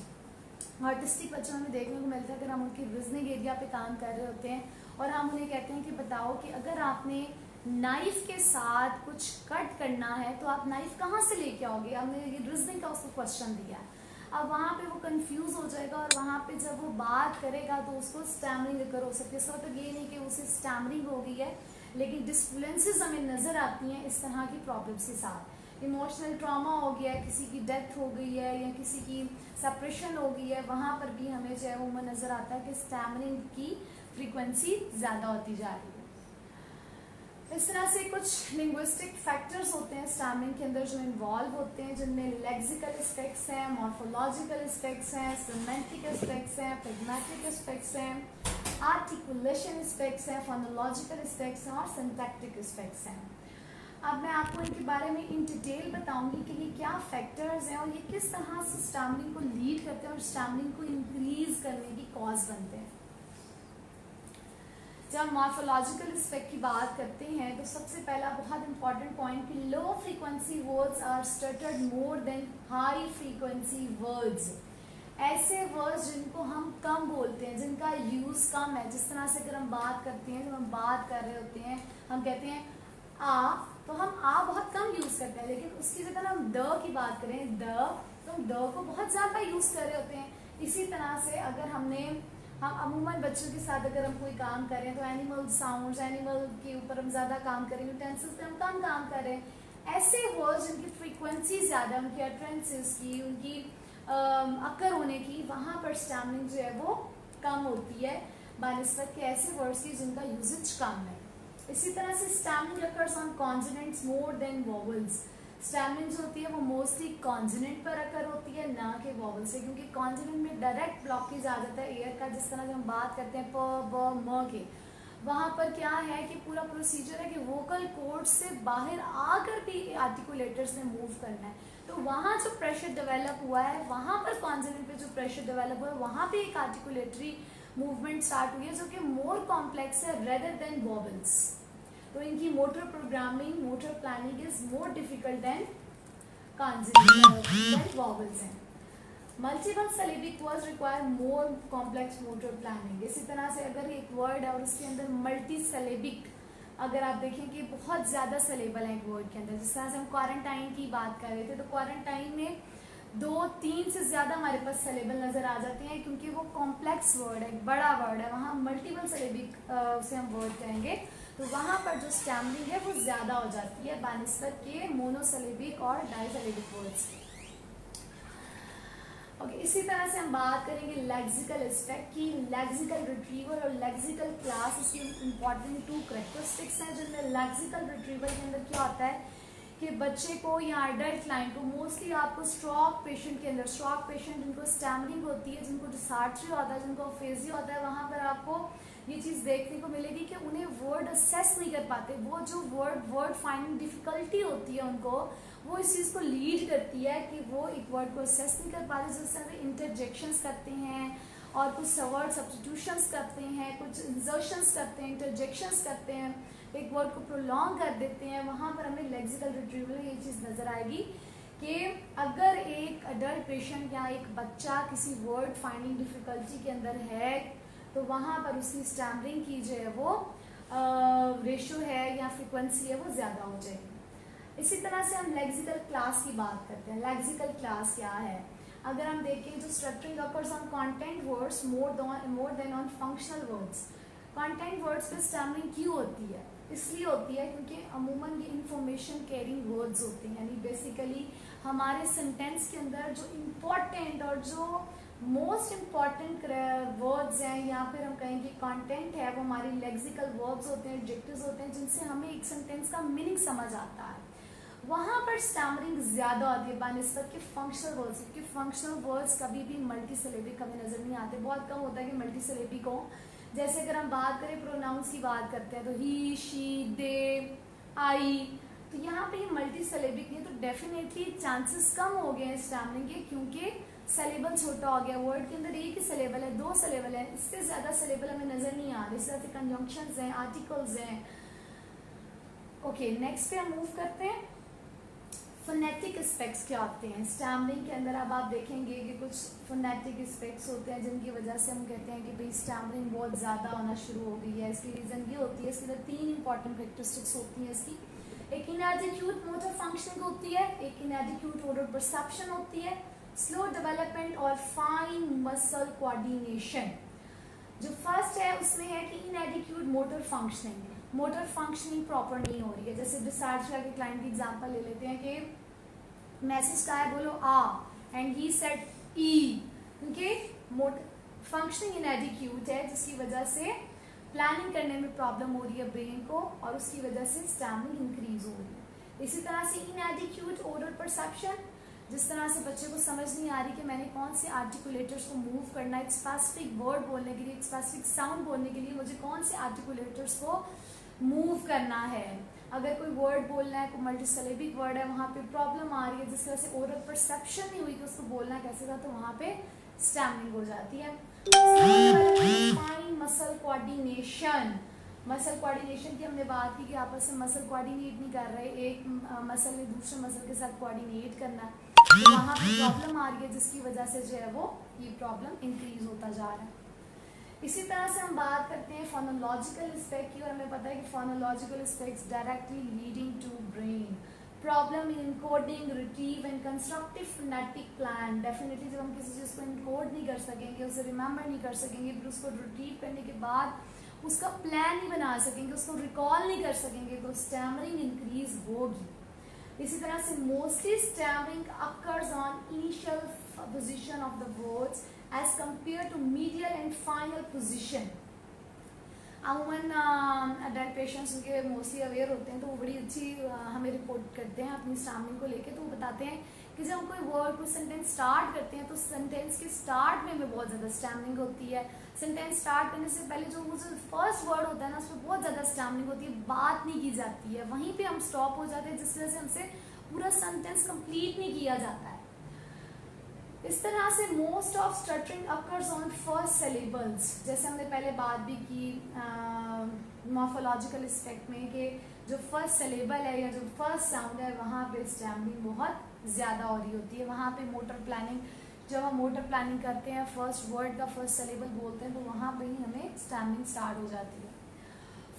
ऑटिस्टिक बच्चों में देखने को मिलता है अगर हम उनकी रीजनिंग एरिया पे काम कर रहे होते हैं और हम उन्हें कहते हैं कि बताओ कि अगर आपने नाइफ के साथ कुछ कट करना है तो आप नाइफ कहाँ से लेके आओगे, हमने ये रीजनिंग का उसको क्वेश्चन दिया है। अब वहाँ पे वो कंफ्यूज हो जाएगा और वहाँ पे जब वो बात करेगा तो उसको स्टैमरिंग अगर हो सकती है। इसका मतलब ये नहीं कि उसे स्टैमरिंग हो गई है, लेकिन डिस्फ्लुएंसेस हमें नज़र आती हैं इस तरह की प्रॉब्लम्स के साथ। इमोशनल ट्रॉमा हो गया है, किसी की डेथ हो गई है या किसी की सेपरेशन हो गई है, वहाँ पर भी हमें जो है वो नज़र आता है कि स्टैमरिंग की फ्रीक्वेंसी ज़्यादा होती जा रही है। इस तरह से कुछ लिंग्विस्टिक फैक्टर्स होते हैं स्टैमरिंग के अंदर जो इन्वॉल्व होते हैं, जिनमें लेक्सिकल एस्पेक्ट्स हैं, मॉर्फोलॉजिकल एस्पेक्ट्स हैं, सिमेंटिक एस्पेक्ट्स हैं, प्रैग्मेटिक एस्पेक्ट्स हैं, आर्टिकुलेशन एस्पेक्ट्स हैं, फोनोलॉजिकल एस्पेक्ट्स हैं और सिंटैक्टिक एस्पेक्ट्स हैं। अब मैं आपको इनके बारे में इन डिटेल बताऊंगी कि ये क्या फैक्टर्स हैं और ये किस तरह से स्टैमरिंग को लीड करते हैं और स्टैमरिंग को इंक्रीज करने की कॉज बनते हैं। जब मॉर्फोलॉजिकल एस्पेक्ट की बात करते हैं तो सबसे पहला बहुत इंपॉर्टेंट पॉइंट कि low frequency words are stuttered more than high frequency words. ऐसे वर्ड्स जिनको हम कम बोलते हैं, जिनका यूज़ कम है, जिस तरह से अगर हम बात करते हैं, जब हम बात कर रहे होते हैं हम कहते हैं आ, तो हम आ बहुत कम यूज़ करते हैं, लेकिन उसकी जगह हम द की बात करें द, तो हम द को बहुत ज़्यादा यूज़ कर रहे होते हैं। इसी तरह से अगर हम अमूमन बच्चों के साथ अगर हम कोई काम करें तो एनिमल साउंड्स, एनिमल के ऊपर हम ज़्यादा काम करें, यूटेंसिल्स पे हम कम काम करें। ऐसे वर्ड्स जिनकी फ्रीक्वेंसी ज़्यादा, उनकी अटरेंसेस की, उनकी अक्कर होने की, वहाँ पर स्टैमरिंग जो है वो कम होती है बानिस्बत के ऐसे वर्ड्स की जिनका यूजेज कम है। इसी तरह से stammering occurs on consonants more than vowels. Stammering जो होती है वो मोस्टली कॉन्सोनेंट पर अकर होती है, ना कि वोवेल से, क्योंकि कॉन्सोनेंट में डायरेक्ट ब्लॉकेज आ जाता है एयर का। जिस तरह से हम बात करते हैं प ब म के, वहाँ पर क्या है कि पूरा प्रोसीजर है कि वोकल कोर्ड से बाहर आकर भी आर्टिकुलेटर्स ने मूव करना है, तो वहाँ जो प्रेशर डेवलप हुआ है, वहाँ पर कॉन्सोनेंट पे जो प्रेशर डेवलप हुआ है, वहाँ पे एक आर्टिकुलेटरी मूवमेंट स्टार्ट हुई है जो कि मोर कॉम्प्लेक्स है रेदर देन वोवेल्स। तो इनकी motor programming, motor planning is more difficult than consonant vowels हैं। Multiple syllabic words require more complex motor planning. इसी तरह से अगर एक वर्ड है और उसके अंदर मल्टी सिलेबिक, अगर आप देखें कि बहुत ज़्यादा सिलेबल है एक वर्ड के अंदर, जिस तरह से हम क्वारंटाइन की बात कर रहे थे, तो क्वारंटाइन में 2-3 से ज़्यादा हमारे पास सिलेबल नज़र आ जाते हैं क्योंकि वो कॉम्प्लेक्स वर्ड है, एक बड़ा वर्ड है, वहाँ मल्टीपल सिलेबिक से हम वर्ड करेंगे तो वहाँ पर जो स्टैमरिंग है वो ज़्यादा हो जाती है बानिस्बत के मोनोसिलेबिक और डाइसिलेबिक वर्ड्स। ओके, इसी तरह से हम बात करेंगे लेक्सिकल एस्पेक्ट की। लेक्सिकल रिट्रीवल और लेक्सिकल क्लास, इसकी इंपॉर्टेंट 2 कैरेक्टरिस्टिक्स हैं, जिनमें लेक्सिकल रिट्रीवल के अंदर क्या होता है कि बच्चे को या अडल्ट क्लाइंट को, मोस्टली आपको स्ट्रोक पेशेंट के अंदर, स्ट्रोक पेशेंट जिनको स्टैमरिंग होती है, जिनको डिसार्ट्री होता है, जिनको अफेजिया होता है, वहाँ पर आपको ये चीज़ देखने को मिलेगी कि उन्हें वर्ड असेस नहीं कर पाते। वो जो वर्ड फाइंडिंग डिफिकल्टी होती है उनको, वो इस चीज़ को लीड करती है कि वो एक वर्ड को असेस नहीं कर पाते। जिस तरह से इंटरजेक्शंस करते हैं और कुछ वर्ड सब्स्टिट्यूशंस करते हैं, कुछ इंसर्शंस करते हैं, इंटरजेक्शंस करते हैं, एक वर्ड को प्रोलॉन्ग कर देते हैं, वहाँ पर हमें लेक्सिकल रिट्रीवल ये चीज़ नज़र आएगी कि अगर एक अडल्ट पेशेंट या एक बच्चा किसी वर्ड फाइंडिंग डिफिकल्टी के अंदर है, तो वहाँ पर उसकी स्टैमरिंग की जो है वो रेशो है या फ्रीक्वेंसी है वो ज़्यादा हो जाएगी। इसी तरह से हम लेक्सिकल क्लास की बात करते हैं। लेक्सिकल क्लास क्या है? अगर हम देखें तो structuring occurs on content words more than on functional words. Content words पे स्टैमरिंग क्यों होती है? इसलिए होती है क्योंकि अमूमन ये इंफॉर्मेशन कैरिंग वर्ड्स होते हैं, यानी बेसिकली हमारे सेंटेंस के अंदर जो इम्पोर्टेंट और जो मोस्ट इम्पॉर्टेंट वर्ड्स हैं या फिर हम कहेंगे कंटेंट है, वो हमारी लेक्सिकल वर्ब्स होते हैं, एडजेक्टिव्स होते हैं, जिनसे हमें एक सेंटेंस का मीनिंग समझ आता है। वहाँ पर स्टैमरिंग ज़्यादा होती है बानिस्बत के फंक्शनल वर्ड्स, क्योंकि फंक्शनल वर्ड्स कभी भी मल्टी सिलेबिक कभी नज़र नहीं आते। बहुत कम होता है कि मल्टी सिलेबिक हो। जैसे अगर हम बात करें प्रोनाउंस की बात करते हैं तो ही, शी, दे, आई, तो यहाँ पे ये मल्टी सिलेबिक नहीं है, तो डेफिनेटली चांसेस कम हो गए हैं स्टैमरिंग के, क्योंकि सिलेबल छोटा हो गया। वर्ड के अंदर एक ही सिलेबल है, 2 सिलेबल है, इससे ज़्यादा सिलेबल हमें नज़र नहीं आ रहे। इस तरह से कंजंक्शंस हैं, आर्टिकल्स हैं। ओके, नेक्स्ट पे हम मूव करते हैं। फोनेटिक एस्पेक्ट्स क्या होते हैं स्टैमरिंग के अंदर? अब आप देखेंगे कि कुछ फोनेटिक एस्पेक्ट्स होते हैं जिनकी वजह से हम कहते हैं कि भाई स्टैमरिंग बहुत ज़्यादा होना शुरू हो गई है। इसकी रीज़न ये होती है, इसके अंदर 3 इंपॉर्टेंट कैरेक्टरिस्टिक्स होती हैं इसकी। एक इनएडिक्यूट मोटर फंक्शनिंग होती है, एक इनएडिक्यूट ऑरल परसेप्शन होती है, स्लो डेवलपमेंट और फाइन मसल कोऑर्डिनेशन। जो फर्स्ट है उसमें है कि inadequate motor functioning, motor functioning proper नहीं हो रही है। जैसे डिस्चार्ज के क्लाइंट की एग्जांपल ले लेते हैं कि मैसेज का है, बोलो आ एंड ही सेड ई, क्योंकि मोटर फंक्शनिंग इनएडिक्यूट है, जिसकी वजह से प्लानिंग करने में प्रॉब्लम हो रही है ब्रेन को, और उसकी वजह से स्टैमरिंग इंक्रीज हो रही है। इसी तरह से इनएडिक्यूट ओरल परसेप्शन, जिस तरह से बच्चे को समझ नहीं आ रही कि मैंने कौन से आर्टिकुलेटर्स को मूव करना है, एक स्पेसिफिक वर्ड बोलने के लिए, एक स्पेसिफिक साउंड बोलने के लिए मुझे कौन से आर्टिकुलेटर्स को मूव करना है। अगर कोई वर्ड बोलना है, कोई मल्टीसिलेबिक वर्ड है, वहाँ पे प्रॉब्लम आ रही है, जिस तरह से ओरल परसेप्शन नहीं हुई कि उसको बोलना कैसे था, तो वहाँ पे स्टैमरिंग हो जाती है। Fine muscle coordination, muscle coordination की हमने बात की कि आपस में मसल कोऑर्डिनेट नहीं कर रहे, एक मसल ने दूसरे मसल के साथ कोऑर्डिनेट करना है, तो वहाँ पे प्रॉब्लम आ रही है, जिसकी वजह से जो है वो ये प्रॉब्लम इंक्रीज होता जा रहा है। इसी तरह से हम बात करते हैं फोनोलॉजिकल एस्पेक्ट की, और हमें पता है कि phonological aspects directly leading to brain problem in encoding, retrieve and constructive phonetic plan. Definitely जब हम किसी चीज़ को इनकोड नहीं कर सकेंगे, उसे रिमेंबर नहीं कर सकेंगे, फिर उसको रिट्रीव करने के बाद उसका प्लान नहीं बना सकेंगे, उसको रिकॉल नहीं कर सकेंगे, तो स्टैमरिंग इंक्रीज होगी। इसी तरह से mostly stammering occurs on initial position of the words as compare to medial and final position. अमूमन अडल्ट पेशेंट्स उनके मोस्टली अवेयर होते हैं, तो वो बड़ी अच्छी हमें रिपोर्ट करते हैं अपनी स्टैमरिंग को लेके। तो वो बताते हैं कि जब हम कोई वर्ड कोई सेंटेंस स्टार्ट करते हैं, तो सेंटेंस के स्टार्ट में हमें बहुत ज़्यादा स्टैमरिंग होती है। सेंटेंस स्टार्ट करने से पहले जो वो फर्स्ट वर्ड होता है ना, उसमें बहुत ज़्यादा स्टैमरिंग होती है, बात नहीं की जाती है, वहीं पे हम स्टॉप हो जाते हैं, जिस वजह से हमसे पूरा सेंटेंस कंप्लीट नहीं किया जाता है। इस तरह से most of stuttering occurs on first syllables, जैसे हमने पहले बात भी की मॉर्फोलॉजिकल एस्पेक्ट में कि जो फर्स्ट सिलेबल है या जो फर्स्ट साउंड है, वहाँ पे स्टैमरिंग बहुत ज़्यादा हो रही होती है। वहाँ पे मोटर प्लानिंग, जब हम मोटर प्लानिंग करते हैं, फर्स्ट वर्ड का फर्स्ट सिलेबल बोलते हैं, तो वहाँ पे ही हमें स्टैमरिंग स्टार्ट हो जाती है।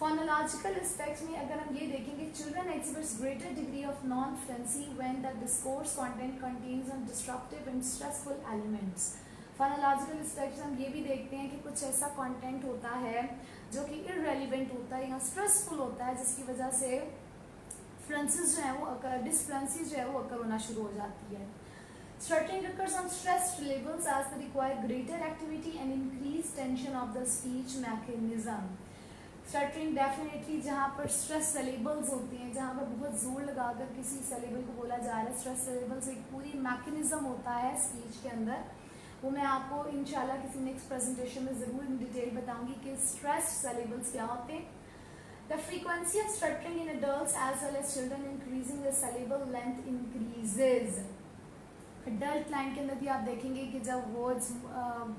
फोनोलॉजिकल एस्पेक्ट्स में अगर हम ये देखेंगे, children exhibits greater degree of non fluency when the discourse content contains some destructive and stressful elements. Phonological aspects हम ये भी देखते हैं कि कुछ ऐसा कंटेंट होता है जो कि इररेलेवेंट होता है या स्ट्रेसफुल होता है, जिसकी वजह से फ्लुएंसीज जो है वो डिसफ्लुएंसी जो है वो अकर होना शुरू हो जाती है। Stuttering occurs on stress levels as they require greater activity and increased tension of the speech mechanism. Stuttering definitely जहाँ पर स्ट्रेस सेलेबल्स होती हैं, जहाँ पर बहुत जोर लगाकर किसी सेलेबल को बोला जा रहा है, स्ट्रेस सेलेबल्स एक पूरी मैकेनिज्म होता है स्पीच के अंदर, वो मैं आपको इंशाल्लाह किसी नेक्स्ट प्रेजेंटेशन में ज़रूर इन डिटेल बताऊंगी कि स्ट्रेस सेलेबल्स क्या होते हैं। The frequency of stuttering in adults as well as children increasing the syllable length increases. Adult line के अंदर भी आप देखेंगे कि जब वर्ड्स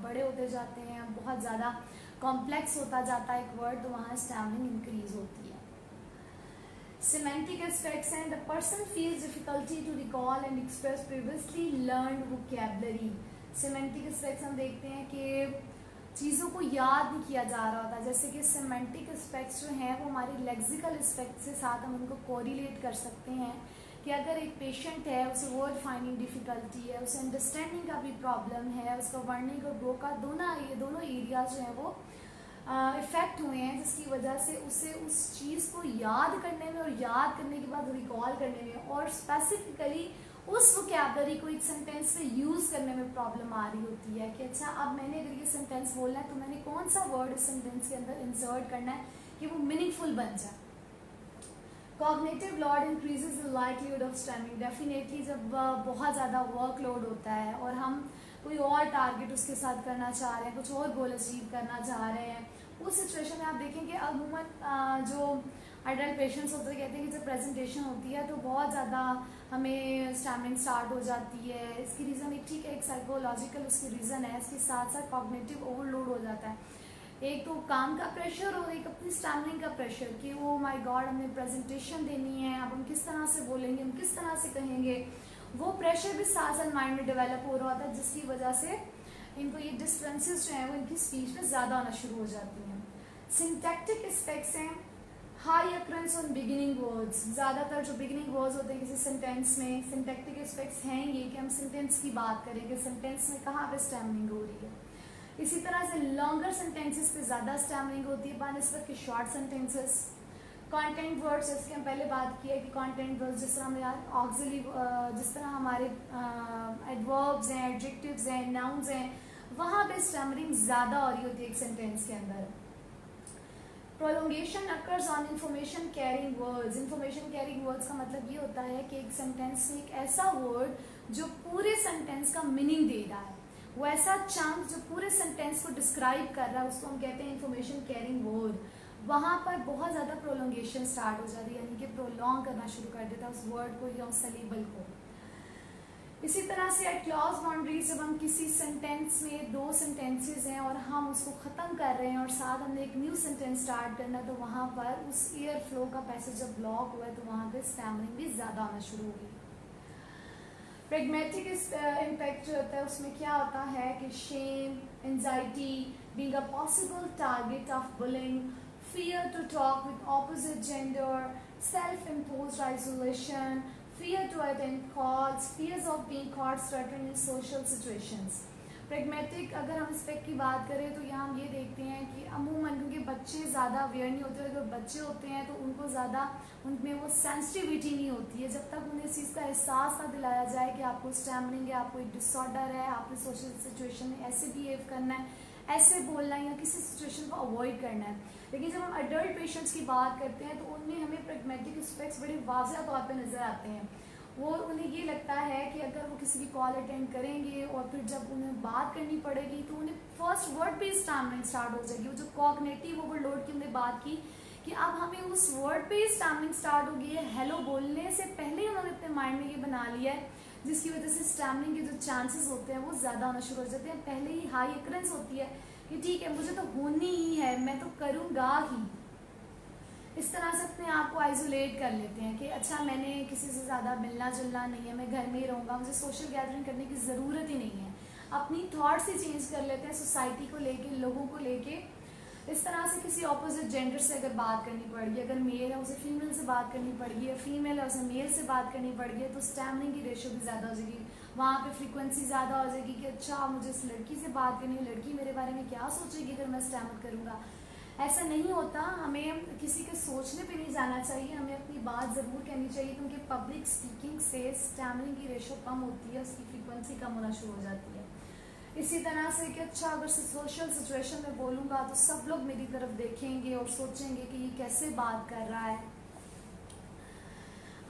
बड़े होते जाते हैं, बहुत ज़्यादा कॉम्प्लेक्स होता जाता है एक वर्ड, तो वहाँ स्टैमरिंग इंक्रीज होती है। सिमेंटिक एस्पेक्ट्स हैं, the person feels difficulty to recall and express previously learned vocabulary. Semantic aspects हम देखते हैं कि चीज़ों को याद नहीं किया जा रहा होता। जैसे कि सेमेंटिक एस्पेक्ट्स जो हैं वो हमारे लेक्सिकल एस्पेक्ट से साथ हम उनको कोरिलेट कर सकते हैं कि अगर एक पेशेंट है, उसे वर्ड फाइंडिंग डिफ़िकल्टी है, उसे अंडरस्टैंडिंग का भी प्रॉब्लम है, उसका वर्निंग और ब्रोका दोनों एरियाज जो हैं वो इफ़ेक्ट हुए हैं, जिसकी वजह से उसे उस चीज़ को याद करने में और याद करने के बाद रिकॉल करने में और स्पेसिफिकली उस वोकैबुलरी को एक सेंटेंस में यूज़ करने में प्रॉब्लम आ रही होती है कि अच्छा अब मैंने अगर ये सेंटेंस बोलना है तो मैंने कौन सा वर्ड इस सेंटेंस के अंदर इंसर्ट करना है कि वो मीनिंगफुल बन जाए। Cognitive load increases the likelihood of stammering. Definitely जब बहुत ज़्यादा वर्कलोड होता है और हम कोई और टारगेट उसके साथ करना चाह रहे हैं, कुछ और गोल अचीव करना चाह रहे हैं, उस सिचुएशन में आप देखेंगे अमूमन जो अडल्ट पेशेंट्स होते हैं कहते हैं कि जब प्रेजेंटेशन होती है तो बहुत ज़्यादा हमें स्टैमरिंग स्टार्ट हो जाती है। इसकी रीज़न एक ठीक है, एक साइकोलॉजिकल उसकी रीज़न है, इसके साथ साथ कॉग्निटिव ओवरलोड हो जाता है। एक तो काम का प्रेशर और एक अपनी स्टैमरिंग का प्रेशर कि वो माय गॉड हमें प्रेजेंटेशन देनी है, अब हम किस तरह से बोलेंगे, हम किस तरह से कहेंगे, वो प्रेशर भी साथ साथ माइंड में डेवलप हो रहा होता है, जिसकी वजह से इनको ये डिस्टरेंसेस जो हैं वो इनकी स्पीच में ज़्यादा आना शुरू हो जाती हैं। सिंटैक्टिक एस्पेक्ट्स हैं, high occurrence on beginning words. ज़्यादातर जो बिगिनिंग वर्ड्स होते हैं किसी सेंटेंस में, सिंटैक्टिक एस्पेक्ट्स हैं ये कि हम सेंटेंस की बात करें कि सेंटेंस में कहाँ पे स्टैमरिंग हो रही है। इसी तरह से लॉन्गर सेंटेंसेस पे ज़्यादा स्टैमरिंग होती है बानिस्बत के शॉर्ट सेंटेंसेस। कंटेंट वर्ड्स, जैसे हम पहले बात की है कि कंटेंट वर्ड्स जिस तरह हमें ऑक्सिलरी, जिस तरह हमारे एडवर्ब्स हैं, एडजेक्टिव्स हैं, नाउन्स हैं, वहाँ पे स्टैमरिंग ज़्यादा हो रही होती है एक सेंटेंस के अंदर। Prolongation occurs on information carrying words. Information carrying words का मतलब ये होता है कि एक सेंटेंस में एक ऐसा वर्ड जो पूरे सेंटेंस का मीनिंग दे रहा है, वो ऐसा चंक जो पूरे सेंटेंस को डिस्क्राइब कर रहा है, उसको हम कहते हैं इंफॉर्मेशन कैरिंग वर्ड। वहाँ पर बहुत ज़्यादा प्रोलोंगेशन स्टार्ट हो जाती है, यानी कि प्रोलॉन्ग करना शुरू कर देता है उस वर्ड को या उस सलीबल को। इसी तरह से एट क्लॉज बाउंड्रीज, जब हम किसी सेंटेंस में दो सेंटेंसेस हैं और हम उसको ख़त्म कर रहे हैं और साथ हमने एक न्यू सेंटेंस स्टार्ट करना, तो वहाँ पर उस एयर फ्लो का पैसेज जब ब्लॉक हुआ है तो वहाँ पर स्टैमरिंग भी ज़्यादा आना शुरू होगी। प्रेगमेटिक इम्पैक्ट जो होता है उसमें क्या होता है कि shame, anxiety, being a possible target of bullying, fear to talk with opposite gender, self-imposed isolation, fear to attend calls, fears of being caught stuttering in social situations. Pragmatic, अगर हम इस की बात करें तो यहाँ हम ये देखते हैं कि अमूमन क्योंकि बच्चे ज़्यादा अवेयर नहीं होते, अगर बच्चे होते हैं तो उनको ज़्यादा उनमें वो सेंसिटिविटी नहीं होती है, जब तक उन्हें इस चीज़ का एहसास ना दिलाया जाए कि आपको स्टैमरिंग है, आपको एक डिसऑर्डर है, आपने सोशल सिचुएशन में ऐसे बिहेव करना है, ऐसे बोलना है या किसी सिचुएशन को अवॉइड करना है। लेकिन जब हम अडल्ट पेशेंट्स की बात करते हैं तो उनमें हमें प्रेगमेटिक एस्पेक्ट्स बड़े वाज़ह तौर पे नज़र आते हैं। वो उन्हें ये लगता है कि अगर वो किसी की कॉल अटेंड करेंगे और फिर जब उन्हें बात करनी पड़ेगी तो उन्हें फर्स्ट वर्ड पे स्टैमरिंग स्टार्ट हो जाएगी। वो जो कॉग्निटिव ओवरलोड की हमने बात की कि अब हमें उस वर्ड पे स्टैमरिंग स्टार्ट हो गई है, हेलो बोलने से पहले ही उन्होंने अपने माइंड में ये बना लिया है, जिसकी वजह से स्टैमरिंग के जो चांसेस होते हैं वो ज़्यादा होना शुरू हो जाते हैं। पहले ही हाई अक्रेंस होती है कि ठीक है मुझे तो होनी ही है, मैं तो करूँगा ही। इस तरह से अपने आप को आइसोलेट कर लेते हैं कि अच्छा मैंने किसी से ज़्यादा मिलना जुलना नहीं है, मैं घर में ही रहूँगा, मुझे सोशल गैदरिंग करने की ज़रूरत ही नहीं है। अपनी थॉट्स ही चेंज कर लेते हैं सोसाइटी को लेके, लोगों को लेके। इस तरह से किसी ऑपोजिट जेंडर से अगर बात करनी पड़ेगी, अगर मेल है उसे फीमेल से बात करनी पड़ेगी, या फीमेल है उसे मेल से बात करनी पड़ेगी, तो स्टैमरिंग की रेशो भी ज़्यादा हो जाएगी, वहाँ पे फ्रीक्वेंसी ज़्यादा हो जाएगी कि अच्छा मुझे इस लड़की से बात करनी है, लड़की मेरे बारे में क्या सोचेगी अगर मैं स्टैमर करूँगा। ऐसा नहीं होता, हमें किसी के सोचने पे नहीं जाना चाहिए, हमें अपनी बात ज़रूर कहनी चाहिए, क्योंकि पब्लिक स्पीकिंग से स्टैमरिंग की रेशो कम होती है, उसकी फ्रीक्वेंसी कम होना शुरू हो जाती है। इसी तरह से कि अच्छा अगर सोशल सिचुएशन में बोलूँगा तो सब लोग मेरी तरफ देखेंगे और सोचेंगे कि ये कैसे बात कर रहा है।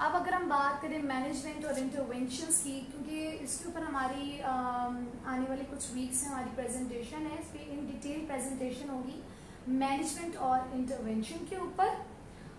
अब अगर हम बात करें मैनेजमेंट और इंटरवेंशंस की, क्योंकि इसके ऊपर हमारी आने वाले कुछ वीक्स में हमारी प्रेजेंटेशन है, इस पर इन डिटेल प्रेजेंटेशन होगी मैनेजमेंट और इंटरवेंशन के ऊपर,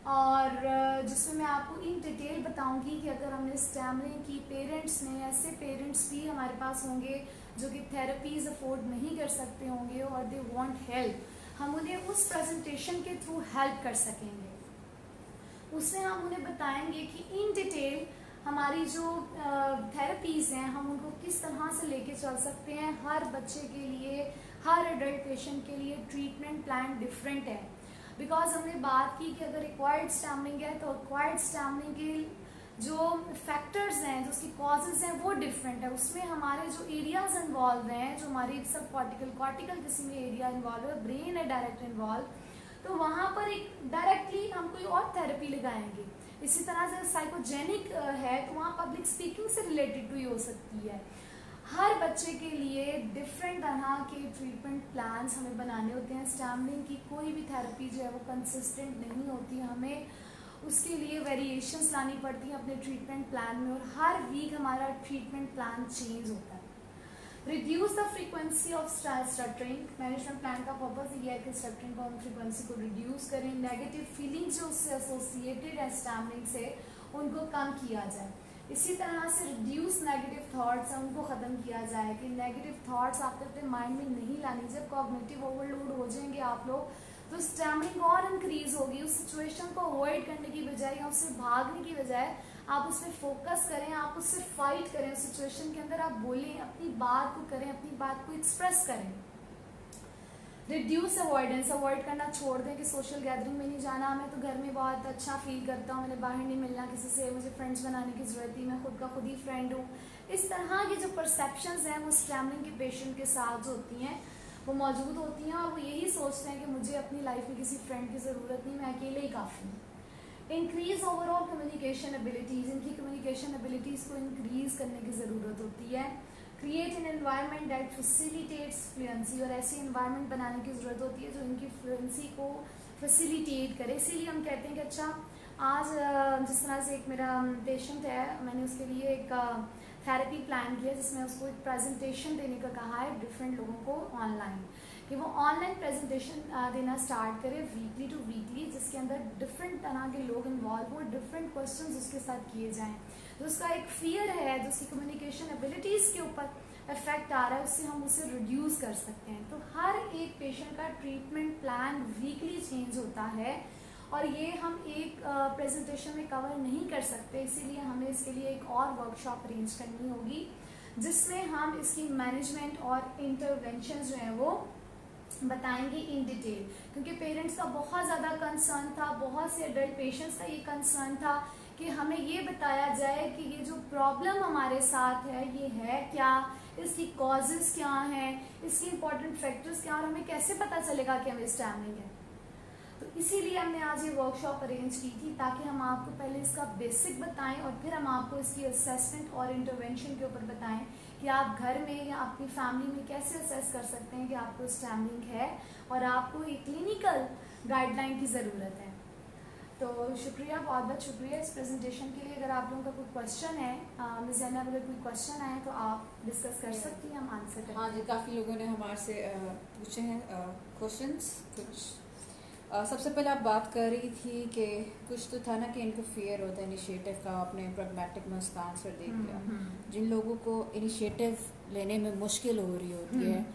और जिसमें मैं आपको इन डिटेल बताऊंगी कि अगर हमने स्टैमरिंग की, पेरेंट्स ने, ऐसे पेरेंट्स भी हमारे पास होंगे जो कि थेरेपीज अफोर्ड नहीं कर सकते होंगे और दे वांट हेल्प, हम उन्हें उस प्रेजेंटेशन के थ्रू हेल्प कर सकेंगे। उसमें हम उन्हें बताएंगे कि इन डिटेल हमारी जो थेरेपीज़ हैं हम उनको किस तरह से लेके चल सकते हैं, हर बच्चे के लिए हर एडल्ट पेशेंट के लिए ट्रीटमेंट प्लान डिफरेंट है। बिकॉज हमने बात की कि अगर एक्वायर्ड स्टैमरिंग है तो एक्वायर्ड स्टैमरिंग के जो फैक्टर्स हैं, जो उसकी कॉजेज हैं, वो डिफरेंट है। उसमें हमारे जो एरियाज इन्वॉल्व हैं, जो हमारी सब कॉर्टिकल किसी में एरिया इन्वॉल्व है, ब्रेन है डायरेक्ट इन्वॉल्व, तो वहाँ पर एक डायरेक्टली हम कोई और थेरेपी लगाएंगे। इसी तरह से साइकोजेनिक है तो वहाँ पब्लिक स्पीकिंग से रिलेटेड हुई हो सकती है। हर बच्चे के लिए डिफरेंट तरह के ट्रीटमेंट प्लान्स हमें बनाने होते हैं। स्टैमरिंग की कोई भी थेरेपी जो है वो कंसिस्टेंट नहीं होती, हमें उसके लिए वेरिएशंस लानी पड़ती हैं अपने ट्रीटमेंट प्लान में, और हर वीक हमारा ट्रीटमेंट प्लान चेंज होता है। Reduce the frequency of stuttering, management plan का पर्पज ये है कि स्टटरिंग को हम फ्रीक्वेंसी को रिड्यूस करें। नेगेटिव फीलिंग्स जो उससे एसोसिएटेड है स्टैमरिंग से, उनको कम किया जाए। इसी तरह से रिड्यूस नेगेटिव थॉट्स हैं, उनको ख़त्म किया जाए कि नेगेटिव थॉट्स आप अपने माइंड में नहीं लानी। जब कॉग्निटिव ओवरलोड हो जाएंगे आप लोग तो स्टैमरिंग और इंक्रीज होगी। उस सिचुएशन को अवॉइड करने की बजाय या उससे भागने की बजाय आप उस पर फोकस करें, आप उससे फाइट करें। उस सिचुएशन के अंदर आप बोलें, अपनी बात को करें, अपनी बात को एक्सप्रेस करें। रिड्यूस अवॉइडेंस, अवॉइड करना छोड़ दें कि सोशल गैदरिंग में नहीं जाना, मैं तो घर में बहुत अच्छा फील करता हूँ, मैंने बाहर नहीं मिलना किसी से, मुझे फ्रेंड्स बनाने की ज़रूरत नहीं, मैं खुद का खुद ही फ्रेंड हूँ। इस तरह की जो परसेप्शंस हैं वो स्टैमरिंग के पेशेंट के साथ जो होती हैं वो मौजूद होती हैं, और वो यही सोचते हैं कि मुझे अपनी लाइफ में किसी फ्रेंड की ज़रूरत नहीं, मैं अकेले ही काफ़ी हूँ। इंक्रीज ओवरऑल कम्युनिकेशन एबिलिटीज़, इनकी कम्युनिकेशन एबिलिटीज़ को इंक्रीज़ करने की ज़रूरत होती है। Create an environment that facilitates fluency, और ऐसी एनवायरनमेंट बनाने की ज़रूरत होती है जो इनकी फ्लुएंसी को फैसिलिटेट करे। इसीलिए हम कहते हैं कि अच्छा आज जिस तरह से एक मेरा पेशेंट है, मैंने उसके लिए एक थेरेपी प्लान किया जिसमें उसको एक प्रेजेंटेशन देने का कहा है डिफरेंट लोगों को ऑनलाइन, कि वो ऑनलाइन प्रेजेंटेशन देना स्टार्ट करे वीकली टू वीकली, जिसके अंदर डिफरेंट तरह के लोग इन्वॉल्व हो, डिफरेंट क्वेश्चंस उसके साथ किए जाएं। तो उसका एक फियर है जो उसकी कम्युनिकेशन एबिलिटीज़ के ऊपर इफेक्ट आ रहा है, उससे हम उसे रिड्यूस कर सकते हैं। तो हर एक पेशेंट का ट्रीटमेंट प्लान वीकली चेंज होता है, और ये हम एक प्रेजेंटेशन में कवर नहीं कर सकते, इसीलिए हमें इसके लिए एक और वर्कशॉप अरेंज करनी होगी जिसमें हम इसकी मैनेजमेंट और इंटरवेंशन जो है वो बताएंगे इन डिटेल। क्योंकि पेरेंट्स का बहुत ज़्यादा कंसर्न था, बहुत से एडल्ट पेशेंट्स का ये कंसर्न था कि हमें ये बताया जाए कि ये जो प्रॉब्लम हमारे साथ है ये है क्या, इसकी कॉजेज़ क्या हैं, इसकी इंपॉर्टेंट फैक्टर्स क्या, और हमें कैसे पता चलेगा कि हमें स्टैमरिंग है। तो इसीलिए हमने आज ये वर्कशॉप अरेंज की थी ताकि हम आपको पहले इसका बेसिक बताएं और फिर हम आपको इसकी असेसमेंट और इंटरवेंशन के ऊपर बताएं कि आप घर में या आपकी फैमिली में कैसे असेस कर सकते हैं कि आपको स्टैमरिंग है और आपको एक क्लिनिकल गाइडलाइन की ज़रूरत है। तो शुक्रिया, बहुत बहुत शुक्रिया इस प्रेजेंटेशन के लिए। अगर आप लोगों का कोई क्वेश्चन है, मिस जैनब, अगर कोई क्वेश्चन आए तो आप डिस्कस कर सकती हैं, हम आंसर करें। हाँ जी, काफ़ी लोगों ने हमारे से पूछे हैं क्वेश्चंस कुछ। सबसे पहले आप बात कर रही थी कि कुछ तो था ना कि इनको फियर होता है इनिशिएटिव का, आपने प्रैग्मैटिक में उसका आंसर दे दिया। जिन लोगों को इनिशिएटिव लेने में मुश्किल हो रही होती है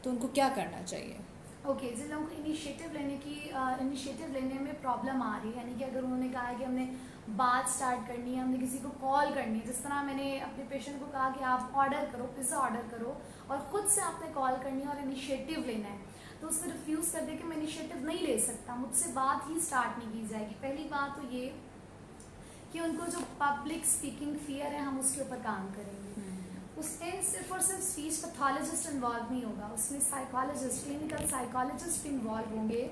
तो उनको क्या करना चाहिए? ओके, जिन लोगों को इनिशिएटिव लेने में प्रॉब्लम आ रही है, यानी कि अगर उन्होंने कहा है कि हमने बात स्टार्ट करनी है, हमने किसी को कॉल करनी है, जिस तरह मैंने अपने पेशेंट को कहा कि आप ऑर्डर करो, पिज़्ज़ा ऑर्डर करो, और ख़ुद से आपने कॉल करनी है और इनिशिएटिव लेना है, तो उसको रिफ्यूज़ कर दे कि मैं इनिशिएटिव नहीं ले सकता, मुझसे बात ही स्टार्ट नहीं की जाएगी। पहली बात तो ये कि उनको जो पब्लिक स्पीकिंग फियर है हम उसके ऊपर काम करेंगे। उसमें सिर्फ और सिर्फ स्पीच पैथोलॉजिस्ट इन्वॉल्व नहीं होगा, उसमें साइकोलॉजिस्ट, क्लिनिकल साइकोलॉजिस्ट भी इन्वॉल्व होंगे,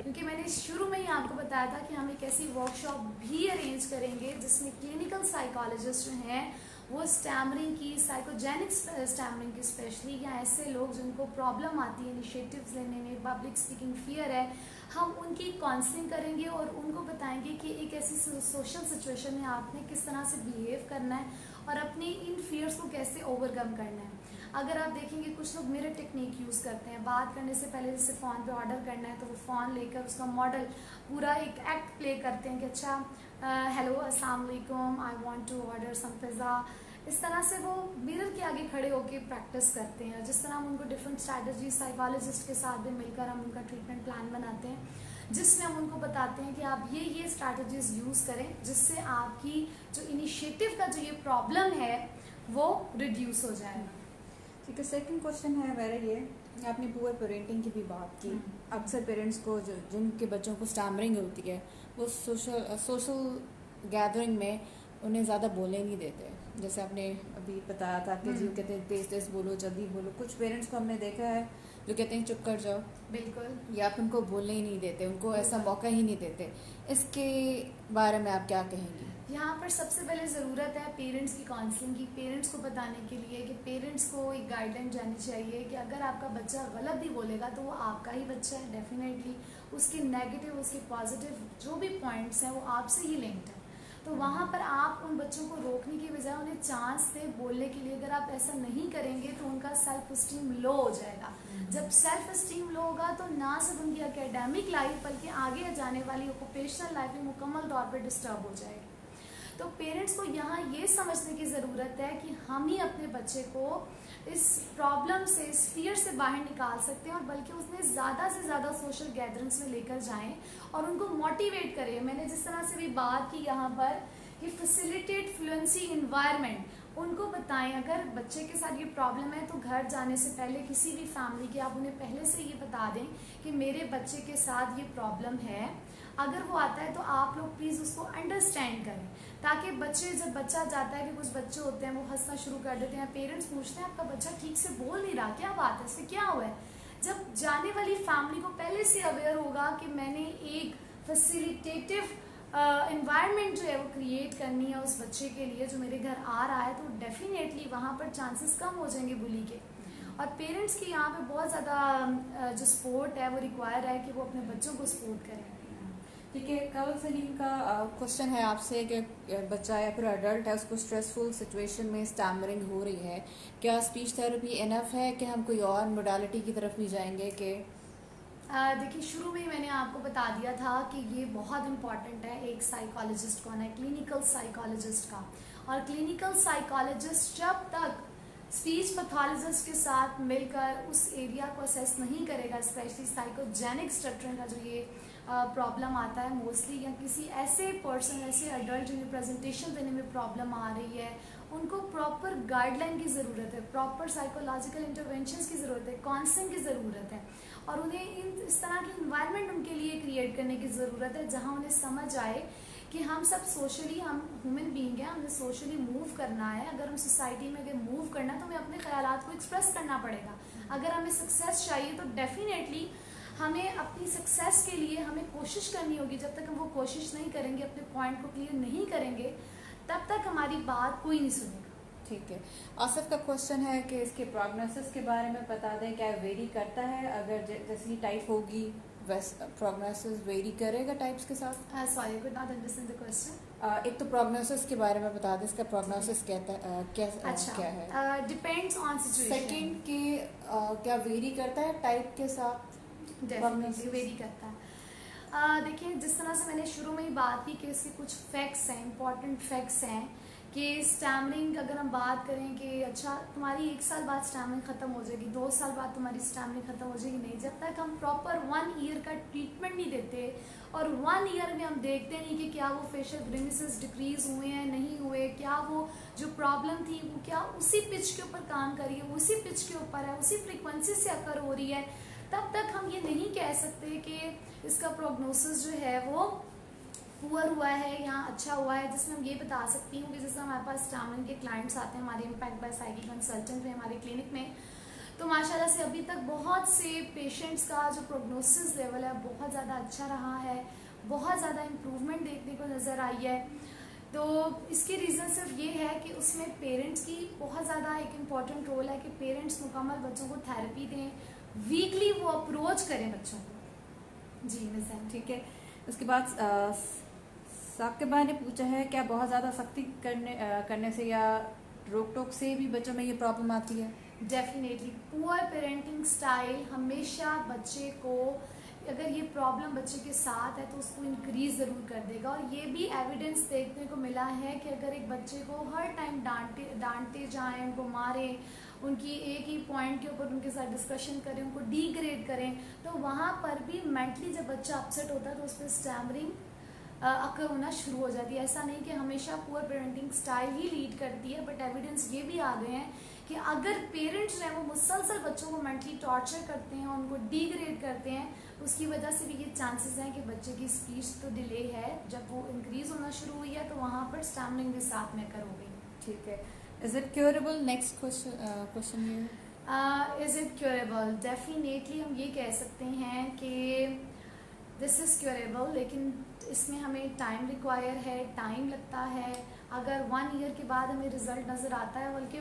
क्योंकि मैंने शुरू में ही आपको बताया था कि हम एक ऐसी वर्कशॉप भी अरेंज करेंगे जिसमें क्लिनिकल साइकोलॉजिस्ट जो हैं वो स्टैमरिंग की, साइकोजेनिक स्टैमरिंग की स्पेशली, या ऐसे लोग जिनको प्रॉब्लम आती है इनिशिएटिव्स लेने में, पब्लिक स्पीकिंग फियर है, हम उनकी काउंसलिंग करेंगे और उनको बताएंगे कि एक ऐसी सोशल सिचुएशन में आपने किस तरह से बिहेव करना है और अपनी इन फियर्स को कैसे ओवरकम करना है। अगर आप देखेंगे कुछ लोग मिरर टेक्निक यूज़ करते हैं, बात करने से पहले जैसे फ़ोन पे ऑर्डर करना है तो वो फ़ोन लेकर उसका मॉडल पूरा एक एक्ट प्ले करते हैं कि अच्छा हेलो अस्सलाम वालेकुम, I want to order some pizza. इस तरह से वो मिरर के आगे खड़े होकर प्रैक्टिस करते हैं। जिस तरह हम उनको डिफरेंट स्ट्रैटेजी साइकोलॉजिस्ट के साथ भी मिलकर हम उनका ट्रीटमेंट प्लान बनाते हैं, जिसमें हम उनको बताते हैं कि आप ये स्ट्रैटेजीज यूज़ करें जिससे आपकी जो इनिशिएटिव का जो ये प्रॉब्लम है वो रिड्यूस हो जाएगा। ठीक है, सेकंड क्वेश्चन है मेरा ये आपने पुअर पेरेंटिंग की भी बात की। अक्सर पेरेंट्स को जो जिनके बच्चों को स्टैमरिंग होती है वो सोशल गैदरिंग में उन्हें ज़्यादा बोलने नहीं देते। जैसे आपने अभी बताया था कि जी वो कहते हैं तेज तेज बोलो, जल्दी बोलो। कुछ पेरेंट्स को हमने देखा है जो कहते हैं चुप कर जाओ, बिल्कुल। या आप उनको बोलने ही नहीं देते, उनको ऐसा मौका ही नहीं देते। इसके बारे में आप क्या कहेंगी? यहाँ पर सबसे पहले ज़रूरत है पेरेंट्स की काउंसलिंग की, पेरेंट्स को बताने के लिए कि पेरेंट्स को एक गाइडलाइन जानी चाहिए कि अगर आपका बच्चा गलत भी बोलेगा तो वो आपका ही बच्चा है, डेफिनेटली उसके नेगेटिव उसके पॉजिटिव जो भी पॉइंट्स हैं वो आपसे ही लिंक्ड है। तो वहाँ पर आप उन बच्चों को रोकने की बजाय उन्हें चांस दें बोलने के लिए। अगर आप ऐसा नहीं करेंगे तो उनका सेल्फ स्टीम लो हो जाएगा। जब सेल्फ स्टीम लो होगा तो ना सिर्फ उनकी एकेडमिक लाइफ बल्कि आगे जाने वाली ऑक्यूपेशनल लाइफ भी मुकम्मल तौर पर डिस्टर्ब हो जाएगी। तो पेरेंट्स को यहाँ ये समझने की ज़रूरत है कि हम ही अपने बच्चे को इस प्रॉब्लम से, इस फियर से बाहर निकाल सकते हैं, और बल्कि उसमें ज़्यादा से ज़्यादा सोशल गैदरिंग्स में लेकर जाएं और उनको मोटिवेट करें। मैंने जिस तरह से भी बात की यहाँ पर कि फैसिलिटेट फ्लुएंसी इन्वायरमेंट, उनको बताएं। अगर बच्चे के साथ ये प्रॉब्लम है तो घर जाने से पहले किसी भी फैमिली के आप उन्हें पहले से ये बता दें कि मेरे बच्चे के साथ ये प्रॉब्लम है। अगर वो आता है तो आप लोग प्लीज़ उसको अंडरस्टैंड करें, ताकि जब बच्चा जाता है कि कुछ बच्चे होते हैं वो हंसना शुरू कर देते हैं, पेरेंट्स पूछते हैं आपका बच्चा ठीक से बोल नहीं रहा, क्या बात है, इससे क्या हुआ है। जब जाने वाली फैमिली को पहले से अवेयर होगा कि मैंने एक फैसिलिटेटिव इन्वायरमेंट जो है वो क्रिएट करनी है उस बच्चे के लिए जो मेरे घर आ रहा है, तो डेफिनेटली वहाँ पर चांसेस कम हो जाएंगे बुली के। और पेरेंट्स की यहाँ पे बहुत ज़्यादा जो सपोर्ट है वो रिक्वायर है कि वो अपने बच्चों को सपोर्ट करें। ठीक है, कवल सलीम का क्वेश्चन है आपसे कि बच्चा या फिर अडल्ट है, उसको स्ट्रेसफुल सिचुएशन में स्टैमरिंग हो रही है, क्या स्पीच थेरेपी इनफ है कि हम कोई और मोडालिटी की तरफ भी जाएंगे? कि देखिए शुरू में ही मैंने आपको बता दिया था कि ये बहुत इम्पॉर्टेंट है एक साइकोलॉजिस्ट कौन है, क्लिनिकल साइकोलॉजिस्ट का। और क्लिनिकल साइकोलॉजिस्ट जब तक स्पीच पैथोलॉजिस्ट के साथ मिलकर उस एरिया को असेस नहीं करेगा, स्पेशली साइकोजेनिक स्ट्रक्चरिंग का जो ये प्रॉब्लम आता है मोस्टली, या किसी ऐसे पर्सन, ऐसे अडल्ट जिन्हें प्रेजेंटेशन देने में प्रॉब्लम आ रही है, उनको प्रॉपर गाइडलाइन की ज़रूरत है, प्रॉपर साइकोलॉजिकल इंटरवेंशंस की ज़रूरत है, काउंसलिंग की ज़रूरत है, और उन्हें इस तरह की इन्वायरमेंट उनके लिए क्रिएट करने की ज़रूरत है जहाँ उन्हें समझ आए कि हम सब सोशली, हम ह्यूमन बीइंग हैं, हमें सोशली मूव करना है। अगर हम सोसाइटी में अगर मूव करना है तो हमें अपने ख्यालात को एक्सप्रेस करना पड़ेगा। अगर हमें सक्सेस चाहिए तो डेफिनेटली हमें अपनी सक्सेस के लिए हमें कोशिश करनी होगी। जब तक हम वो कोशिश नहीं करेंगे, अपने पॉइंट को क्लियर नहीं करेंगे, तब तक हमारी बात कोई नहीं सुनेगा। ठीक है, आसिफ का क्वेश्चन है कि इसके प्रोग्नोसिस के बारे में बता दें, क्या वेरी करता है? अगर जैसी टाइप होगी वैसे प्रोग्नोसिस वेरी करेगा टाइप्स के साथ? Sorry, could not understand the question. एक तो प्रोग्नोसिस के बारे में बता दें, इसका प्रोग्नोसिस क्या है? Depends on situation. सेकंड कि क्या वेरी करता है टाइप के साथ? डेफिनेटली वेरी करता है। देखिए जिस तरह से मैंने शुरू में ही बात की कि इसके कुछ फैक्ट्स हैं, इंपॉर्टेंट फैक्ट्स हैं कि स्टैमरिंग अगर हम बात करें कि अच्छा तुम्हारी 1 साल बाद स्टैमरिंग ख़त्म हो जाएगी, 2 साल बाद तुम्हारी स्टैमरिंग ख़त्म हो जाएगी, नहीं। जब तक हम प्रॉपर 1 ईयर का ट्रीटमेंट नहीं देते और 1 ईयर में हम देखते नहीं कि क्या वो फेशियल ग्रिमेसेस डिक्रीज हुए हैं, नहीं हुए, क्या वो जो प्रॉब्लम थी वो क्या उसी पिच के ऊपर काम कर रही है, उसी पिच के ऊपर है, उसी फ्रिक्वेंसी से अकर हो रही है, तब तक हम ये नहीं कह सकते कि इसका प्रोग्नोसिस जो है वो पुअर हुआ है या अच्छा हुआ है। जिसमें हम ये बता सकती हूँ कि जैसे हमारे पास स्टैमरिंग के क्लाइंट्स आते हैं हमारे इम्पैक्ट बाय साइकी कंसल्टेंट में, हमारे क्लिनिक में, तो माशाल्लाह से अभी तक बहुत से पेशेंट्स का जो प्रोग्नोसिस लेवल है बहुत ज़्यादा अच्छा रहा है, बहुत ज़्यादा इम्प्रूवमेंट देखने को नज़र आई है। तो इसकी रीज़न सिर्फ ये है कि उसमें पेरेंट्स की बहुत ज़्यादा एक इम्पॉर्टेंट रोल है कि पेरेंट्स मुकम्मल बच्चों को थेरेपी दें, वीकली वो अप्रोच करें बच्चों को। जी मिस, ठीक है। उसके बाद साकिब भाई ने पूछा है क्या बहुत ज़्यादा सख्ती करने से या रोक टोक से भी बच्चों में ये प्रॉब्लम आती है? डेफिनेटली पुअर पेरेंटिंग स्टाइल हमेशा बच्चे को, अगर ये प्रॉब्लम बच्चे के साथ है तो उसको इंक्रीज ज़रूर कर देगा। और ये भी एविडेंस देखने को मिला है कि अगर एक बच्चे को हर टाइम डांटते जाएं, उनको मारें, उनकी एक ही पॉइंट के ऊपर उनके साथ डिस्कशन करें, उनको डिग्रेड करें, तो वहाँ पर भी मेंटली जब बच्चा अपसेट होता है तो उस पर स्टैमरिंग अकर होना शुरू हो जाती है। ऐसा नहीं कि हमेशा पुअर पेरेंटिंग स्टाइल ही लीड करती है, बट एविडेंस ये भी आ गए हैं कि अगर पेरेंट्स जो है वो मुसलसल बच्चों को मेंटली टॉर्चर करते हैं, उनको डिग्रेड करते हैं, उसकी वजह से भी ये चांसेस हैं कि बच्चे की स्पीच तो डिले है, जब वो इंक्रीज होना शुरू हुई है तो वहाँ पर स्टैमरिंग भी साथ में कर हो गई। ठीक है, is it curable? Next question ये इज़ इट क्योरेबल? डेफिनेटली हम ये कह सकते हैं कि दिस इज़ क्योरेबल, लेकिन इसमें हमें टाइम रिक्वायर है, टाइम लगता है। अगर 1 ईयर के बाद हमें रिज़ल्ट नज़र आता है, बल्कि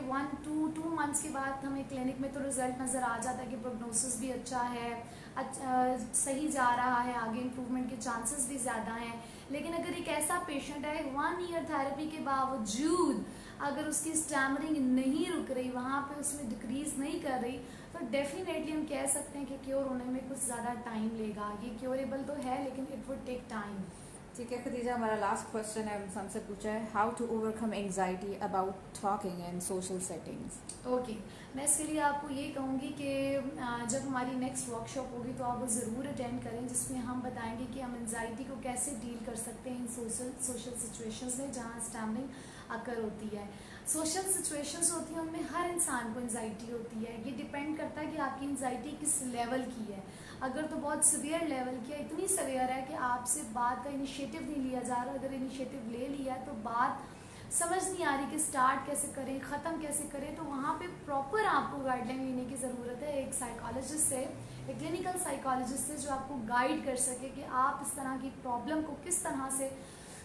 2 मंथ्स के बाद हमें क्लिनिक में तो रिज़ल्ट नज़र आ जाता है कि प्रोग्नोसिस भी अच्छा है, सही जा रहा है, आगे इम्प्रूवमेंट के चांसेस भी ज़्यादा हैं। लेकिन अगर एक ऐसा पेशेंट है 1 ईयर थेरेपी के बावजूद अगर उसकी स्टैमरिंग नहीं रुक रही, वहाँ पे उसमें डिक्रीज़ नहीं कर रही, तो डेफिनेटली हम कह सकते हैं कि क्योर होने में कुछ ज़्यादा टाइम लेगा। ये क्योरेबल तो है, लेकिन इट वुड टेक टाइम। ठीक है खदीजा, हमारा लास्ट क्वेश्चन है, हमसे पूछा है how to overcome anxiety about talking in social settings. Okay, मैं इसके लिए आपको ये कहूँगी कि जब हमारी नेक्स्ट वर्कशॉप होगी तो आप वो ज़रूर अटेंड करें, जिसमें हम बताएंगे कि हम एंजाइटी को कैसे डील कर सकते हैं इन सोशल सिचुएशंस में जहाँ स्टैमरिंग अकर होती है। सोशल सिचुएशंस होती हैं, उनमें हर इंसान को एंजाइटी होती है। ये डिपेंड करता है कि आपकी एंजाइटी किस लेवल की है। अगर तो बहुत सीवियर लेवल की है, इतनी सीवियर है कि आपसे बात का इनिशिएटिव नहीं लिया जा रहा, अगर इनिशिएटिव ले लिया तो बात समझ नहीं आ रही कि स्टार्ट कैसे करें, ख़त्म कैसे करें, तो वहाँ पे प्रॉपर आपको गाइडलाइन लेने की ज़रूरत है एक साइकोलॉजिस्ट से, एक क्लिनिकल साइकोलॉजिस्ट से, जो आपको गाइड कर सके कि आप इस तरह की प्रॉब्लम को किस तरह से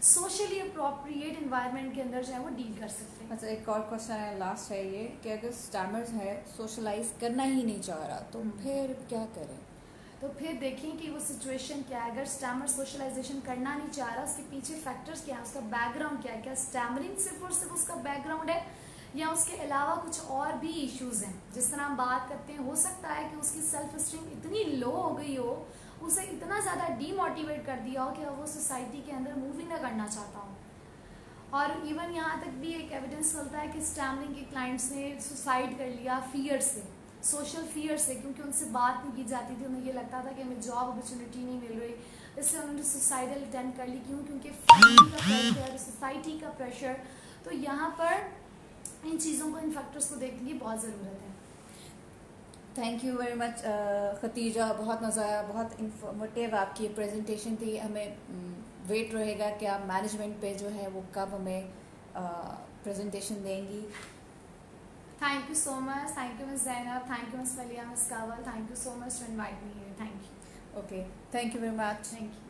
सोशली अप्रोप्रिएट इन्वायरमेंट के अंदर जो है वो डील कर सकते हैं। अच्छा, एक और क्वेश्चन है, लास्ट है ये कि अगर स्टैमर्स है सोशलाइज करना ही नहीं चाह रहा तो फिर क्या करें? तो फिर देखें कि वो सिचुएशन क्या है। अगर स्टैमर सोशलाइजेशन करना नहीं चाह रहा, उसके पीछे फैक्टर्स क्या है, उसका बैकग्राउंड क्या है, क्या स्टैमरिंग सिर्फ और सिर्फ उसका बैकग्राउंड है या उसके अलावा कुछ और भी इश्यूज हैं। जिस तरह हम बात करते हैं, हो सकता है कि उसकी सेल्फ स्टीम इतनी लो हो गई हो, उसे इतना ज़्यादा डीमोटिवेट कर दिया हो कि वो सोसाइटी के अंदर मूव ही ना करना चाहता हो। और इवन यहाँ तक भी एक एविडेंस मिलता है कि स्टैमरिंग के क्लाइंट्स ने सुसाइड कर लिया फियर से, सोशल फियर से, क्योंकि उनसे बात नहीं की जाती थी, उन्हें ये लगता था कि हमें जॉब अपॉर्चुनिटी नहीं मिल रही, इससे उन्होंने सुसाइडल अटेम्प्ट कर ली। क्यों? क्योंकि फैमिली का प्रेशर, सोसाइटी का प्रेशर। तो यहाँ पर इन चीज़ों को, इन फैक्टर्स को देखने की बहुत ज़रूरत है। Thank you very much Khatija, बहुत मज़ा आया, बहुत इंफॉर्मेटिव आपकी प्रेजेंटेशन थी। हमें वेट रहेगा कि आप मैनेजमेंट पे जो है वो कब हमें प्रेजेंटेशन देंगी। Thank you so much. Thank you, Ms. Zainab. Thank you, Ms. Malia, Ms. Kawal. Thank you so much to invite me here. Thank you. Okay, thank you very much. Thank you.